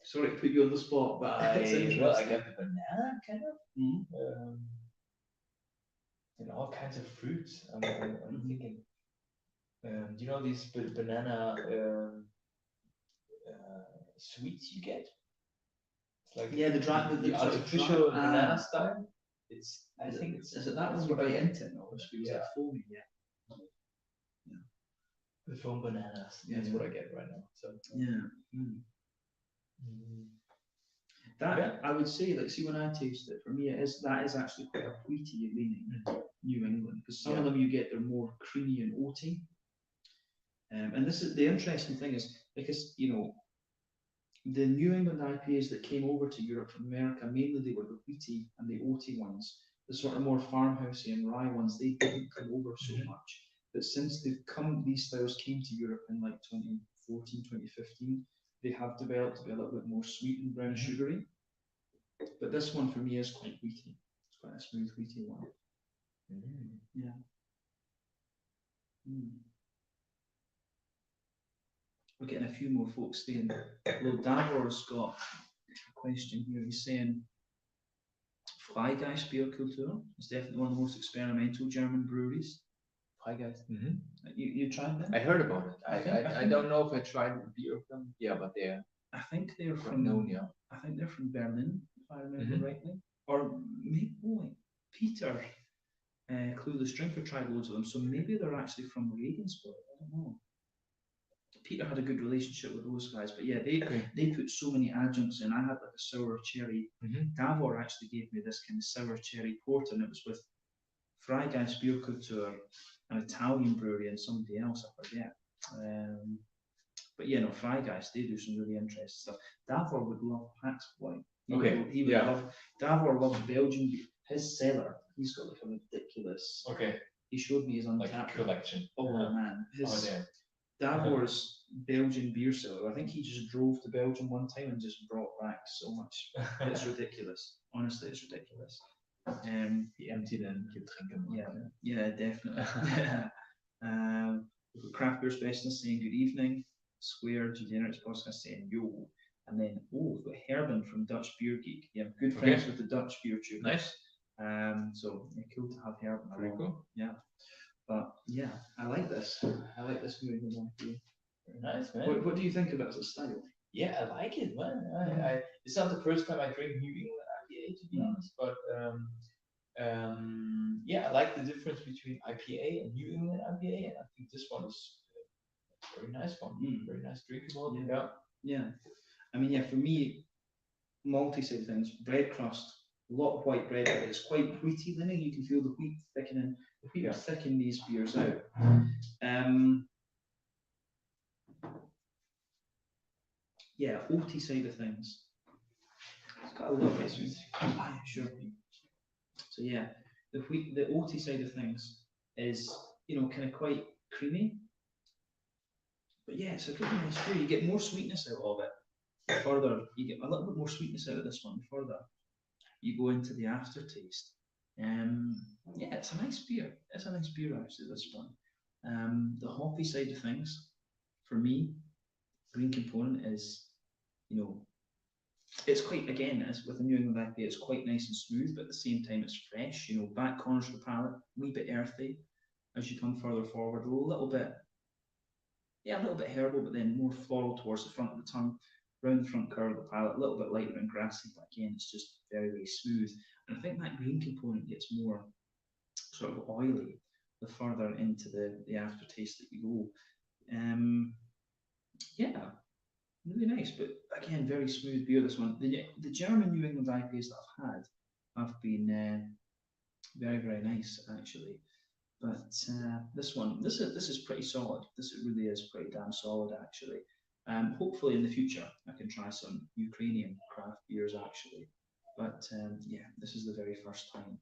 Sorry to put you on the spot, but it's interesting. Well, I got the banana kind of, and all kinds of fruits. I'm thinking, these banana sweets you get. It's like the artificial banana style. Is it that one you bite into? No, it's like foamy. The foam bananas. That's what I get right now. So I would say, when I taste it, for me that is actually quite a wheaty leaning New England, because some of them you get they're more creamy and oaty. And this is the interesting thing is because the New England IPAs that came over to Europe from America, mainly they were the wheaty and the oaty ones. The sort of more farmhousey and rye ones, they didn't come over so much. But since these styles came to Europe in like 2014, 2015, they have developed to be a little bit more sweet and brown sugary. But this one for me is quite wheaty. It's quite a smooth wheaty one. Yeah. We're getting a few more folks staying. Well, Davor's got a question here. He's saying Freigeist Beer Kultur is definitely one of the most experimental German breweries. Freigeist. You tried them? I heard about it. I don't know if I tried a beer of them. Yeah, but I think they're from known, I think they're from Berlin, if I remember rightly. Or maybe Peter Clueless Drinker tried loads of them, so maybe they're actually from Regensburg. I don't know. Peter had a good relationship with those guys, but yeah, they put so many adjuncts in. I had like a sour cherry. Davor actually gave me this kind of sour cherry porter, and it was with Freigeist Beer Kultur, an Italian brewery, and somebody else, I forget. But yeah, no, Freigeist, they do some really interesting stuff. Davor would love Pax Boy. He would love. Davor loves Belgian beer. His cellar he's got like a ridiculous. Okay. He showed me his Untappd. Like a collection. Oh man, his damn. Davor's Belgian beer cellar. I think he just drove to Belgium one time and just brought back so much. It's ridiculous. Honestly, it's ridiculous. He emptied and Getränke. Yeah, definitely. We've got Craft Beer Specialist saying good evening. Square Degenerates Podcast saying yo. And then we've got Herben from Dutch Beer Geek. Yeah, good friends with the Dutch beer tube. Nice. So yeah, cool to have Herben. Very cool. Yeah. But yeah, I like this. I like this New England IPA. Very nice, man. What do you think of it as a style? Yeah, I like it, man. It's not the first time I drink New England IPA, to be honest, but yeah, I like the difference between IPA and New England IPA, and I think this one is a very nice one. Very nice drinkable. Yeah. I mean, yeah, for me, multi-side things, bread crust, a lot of white bread, but it's quite wheaty lining. You can feel the wheat thickening. The wheat will thicken these beers out. Yeah, oaty side of things. It's got a little bit sweet. Sure. So yeah, the oaty side of things is, kind of quite creamy. But yeah, it's a really nice beer. You get more sweetness out of it. Further, you get a little bit more sweetness out of this one. Further, you go into the aftertaste. Yeah, it's a nice beer. It's a nice beer actually. This one. The hoppy side of things, for me, green component is, it's quite, again, as with the New England IPA, it's quite nice and smooth, but at the same time it's fresh. Back corners of the palate, a wee bit earthy. As you come further forward, a little bit herbal, but then more floral towards the front of the tongue. Round the front curve of the palate, a little bit lighter and grassy, but again, it's just very, very smooth. And I think that green component gets more sort of oily the further into the aftertaste that you go. Yeah, really nice, but again, very smooth beer. This one, the German New England IPAs that I've had have been very, very nice actually. But this one, this is pretty solid. This really is pretty damn solid actually. Hopefully in the future I can try some Ukrainian craft beers actually, but yeah, this is the very first time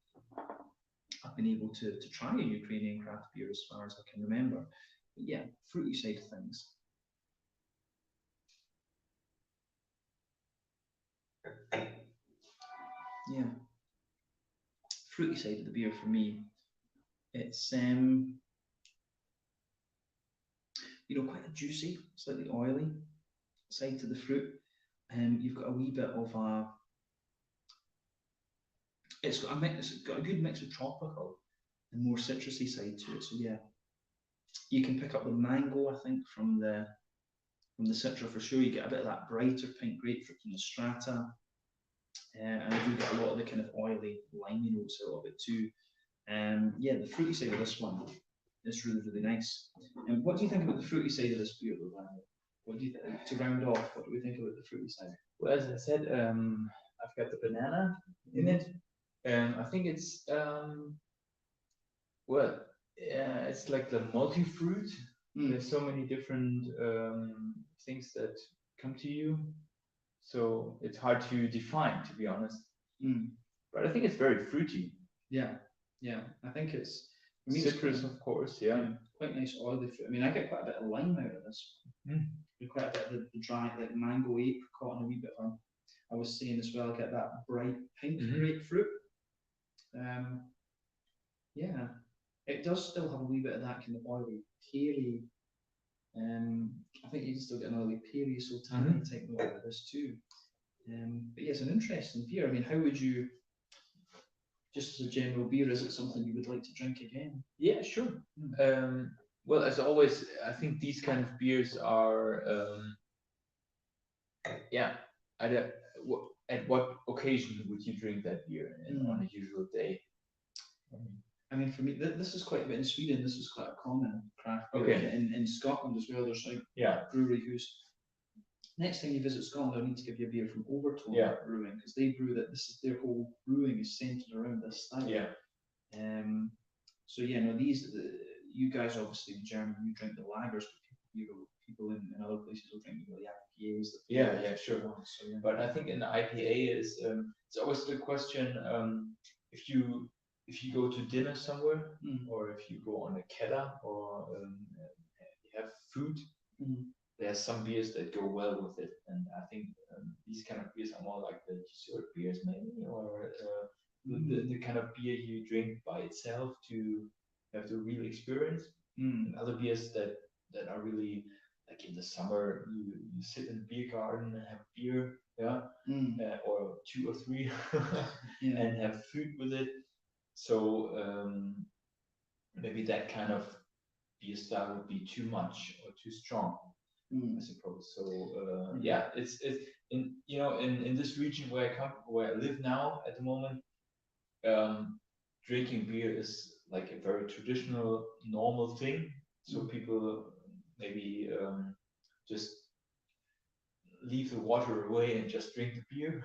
I've been able to try a Ukrainian craft beer as far as I can remember. But yeah, fruity side of things. Yeah, fruity side of the beer for me, it's quite a juicy, slightly oily side to the fruit. You've got a wee bit of it's got a good mix of tropical and more citrusy side to it. So yeah, you can pick up the mango, I think, from the Citra for sure. You get a bit of that brighter pink grapefruit from the Strata, and I do get a lot of the kind of oily, limey notes out of it too. Yeah, the fruity side of this one is really, really nice. And what do you think about the fruity side of this beer, Daniel? What do you think, to round off, what do we think about the fruity side? Well, as I said, I've got the banana in it. I think it's it's like the multi-fruit. There's so many different things that come to you, so it's hard to define, to be honest. But I think it's very fruity. Yeah, I think it's citrus, of course. Yeah, quite nice oily fruit. I mean, I get quite a bit of lime out of this. Quite a bit of the dry, like mango, apricot, and a wee bit of, I was saying as well, I get that bright pink grapefruit. Yeah, it does still have a wee bit of that kind of oily, peary. I think you can still get an oily, peary, so tangy type note out of this too. But yeah, it's an interesting beer. I mean, how would you, just as a general beer, is it something you would like to drink again? Yeah, sure. Well, as always, I think these kind of beers are, at what occasion would you drink that beer on a usual day? I mean, for me, this is quite a bit in Sweden. This is quite a common craft beer. Okay. In Scotland as well, there's like brewery who's. Next time you visit Scotland, I need to give you a beer from Overtone Brewing, because they brew that. This is their whole brewing is centered around this style. Yeah. So yeah, no, you guys obviously in Germany, you drink the lagers, but people in other places will drink the IPAs. Yeah, sure. But I think in the IPA is it's always the question if you if you go to dinner somewhere, Mm. or if you go on a keller, or you have food, there's some beers that go well with it, and I think these kind of beers are more like the dessert beers, maybe, or the kind of beer you drink by itself to have the real experience. And other beers that are really like in the summer, you sit in a beer garden and have beer, or 2 or 3, and have food with it. So maybe that kind of beer style would be too much or too strong, I suppose. So yeah, it's in in this region where I live now at the moment, drinking beer is like a very traditional, normal thing. So people maybe just leave the water away and just drink the beer.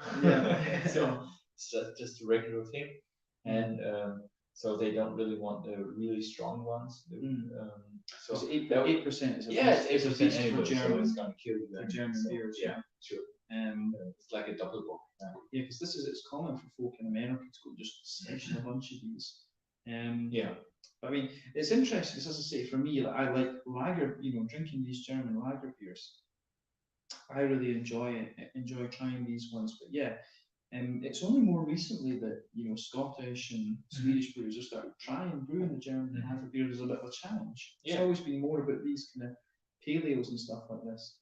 So it's just a regular thing, and so they don't really want the really strong ones. So 8% is a it's 8% beast anyway, for German. so it's gonna kill you. For German beers, yeah, sure. It's like a double book. Yeah, because it's common for folk in America to go just session a bunch of these. I mean, it's interesting because, as I say, for me, I like lager. Drinking these German lager beers. I really enjoy trying these ones. But yeah, it's only more recently that Scottish and Swedish brewers have started trying brewing the German lager beer as a bit of a challenge. It's always been more about these kind of pale ales and stuff like this.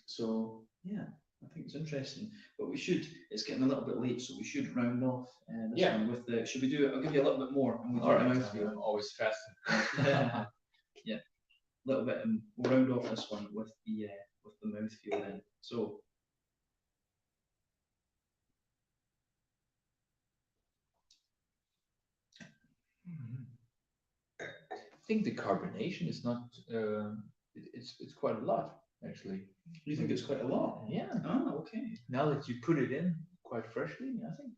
So yeah, I think it's interesting. But it's getting a little bit late, so we should round off this one with the. Should we do it? I'll give you a little bit more. And we'll do the mouthfeel. I'm always fast. Yeah, a little bit, and we'll round off this one with the mouthfeel then. So. I think the carbonation is not. It's quite a lot, actually. You think it's quite a lot? Yeah. Ah, okay. Now that you put it in quite freshly, I think.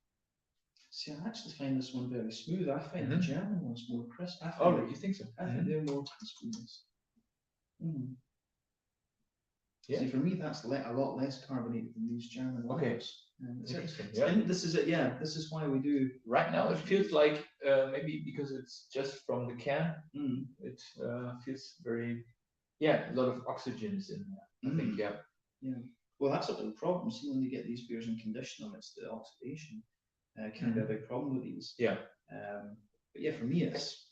See, I actually find this one very smooth. I find the German ones more crisp. You think so? I think they're more crispiness. Yeah. See, for me, that's a lot less carbonated than these German ones. Okay. Interesting. And this is it. Yeah, this is why we do. Right now, it feels like maybe because it's just from the can, it feels very. Yeah, a lot of oxygen is in there. I think. Yeah. Well, that's a big problem. See, when you get these beers and condition them, it's the oxidation. Can be a big problem with these. Yeah. But yeah, for me, it's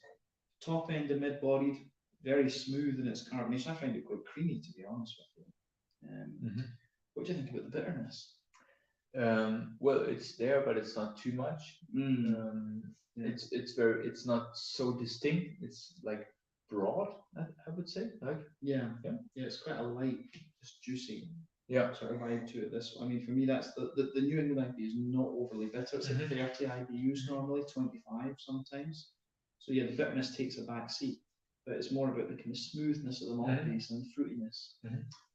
top end and mid bodied, very smooth in its carbonation. I find it quite creamy, to be honest with you. What do you think about the bitterness? Well, it's there, but it's not too much. It's not so distinct. It's like broad, I would say. It's quite a light, just juicy sort of vibe to it. This, I mean, for me, that's the New England IPA is not overly bitter. It's like 30 IBUs normally, 25 sometimes. So yeah, the bitterness takes a back seat, but it's more about the kind of smoothness of the malt base and fruitiness.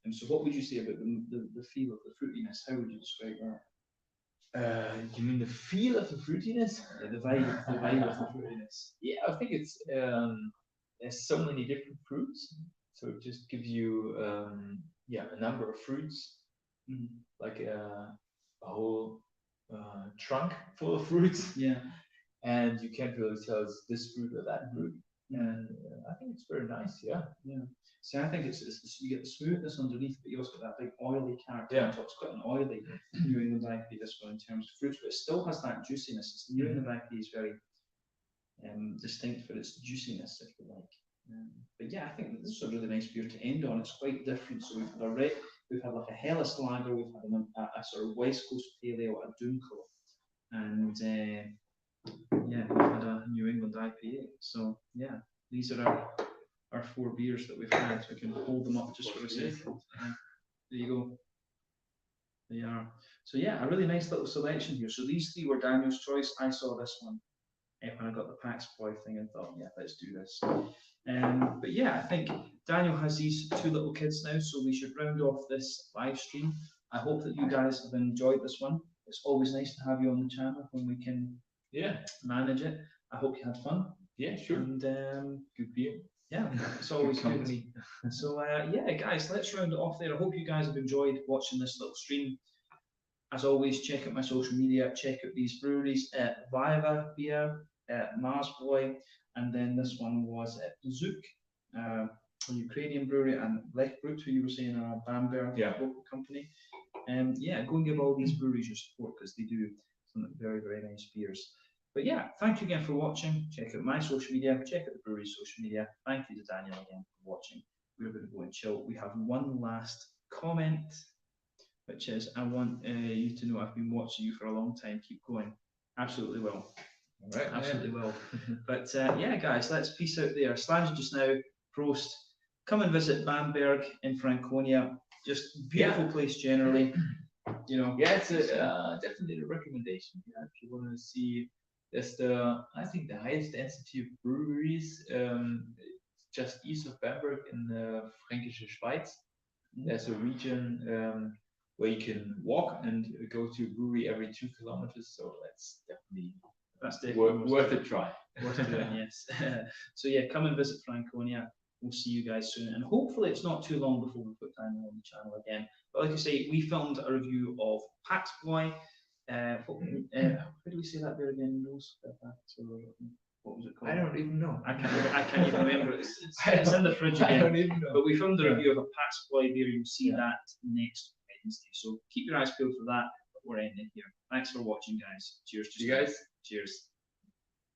And so, what would you say about the feel of the fruitiness? How would you describe that? You mean the feel of the fruitiness? Yeah, the vibe of the fruitiness. Yeah, I think it's there's so many different fruits, so it just gives you a number of fruits, like a whole trunk full of fruits. Yeah, and you can't really tell it's this fruit or that fruit. And I think it's very nice. Yeah. See, I think it's you get the smoothness underneath, but you also get that big oily character on top. It's quite an oily New England IPA, this one, in terms of fruits, but it still has that juiciness. It's New England IPA is very distinct for its juiciness, if you like. But yeah, I think this is a really nice beer to end on. It's quite different. So we've had like a Hellas lager, we've had a sort of West Coast pale ale, a Dunkel, and we've had a New England IPA. So yeah, these are our 4 beers that we've had. So I can hold them up just for a second. There you go. They are. So yeah, a really nice little selection here. So these 3 were Daniel's choice. I saw this one when I got the PAX Boy thing and thought, yeah, let's do this. But yeah, I think Daniel has these 2 little kids now, so we should round off this live stream. I hope that you guys have enjoyed this one. It's always nice to have you on the channel when we can manage it. I hope you had fun. Yeah, sure. And good beer. Yeah, it's always good. So yeah, guys, let's round it off there. I hope you guys have enjoyed watching this little stream. As always, check out my social media, check out these breweries. Viva Beer, Marsboy, and then this one was Zuk, a Ukrainian brewery, and Lechbrut, who you were saying are a Bamberg local company. Yeah, go and give all these breweries your support because they do some very, very nice beers. But yeah, thank you again for watching. Check out my social media, check out the brewery's social media. Thank you to Daniel again for watching. We're going to go and chill. We have one last comment, which is, I want you to know I've been watching you for a long time. Keep going. Absolutely will. All right, absolutely will. But yeah, guys, let's peace out there. Slams just now. Prost. Come and visit Bamberg in Franconia. Just beautiful place generally. You know. Yeah, it's definitely a recommendation. Yeah, if you want to see, there's I think the highest density of breweries just east of Bamberg in the Fränkische Schweiz. There's a region where you can walk and go to a brewery every 2 kilometers. So that's definitely worth a try. Worth doing, yes. So yeah, come and visit Franconia. We'll see you guys soon, and hopefully it's not too long before we put Daniel on the channel again. But like I say, we filmed a review of Paxboy. How do we say that there again, Rose? What was it called? I don't even know. I can't even remember. It's in the fridge again. I don't even know. But we filmed a review of a Paxboy beer. You'll see that next Wednesday. So keep your eyes peeled for that. But we're ending here. Thanks for watching, guys. Cheers. You guys. Cheers.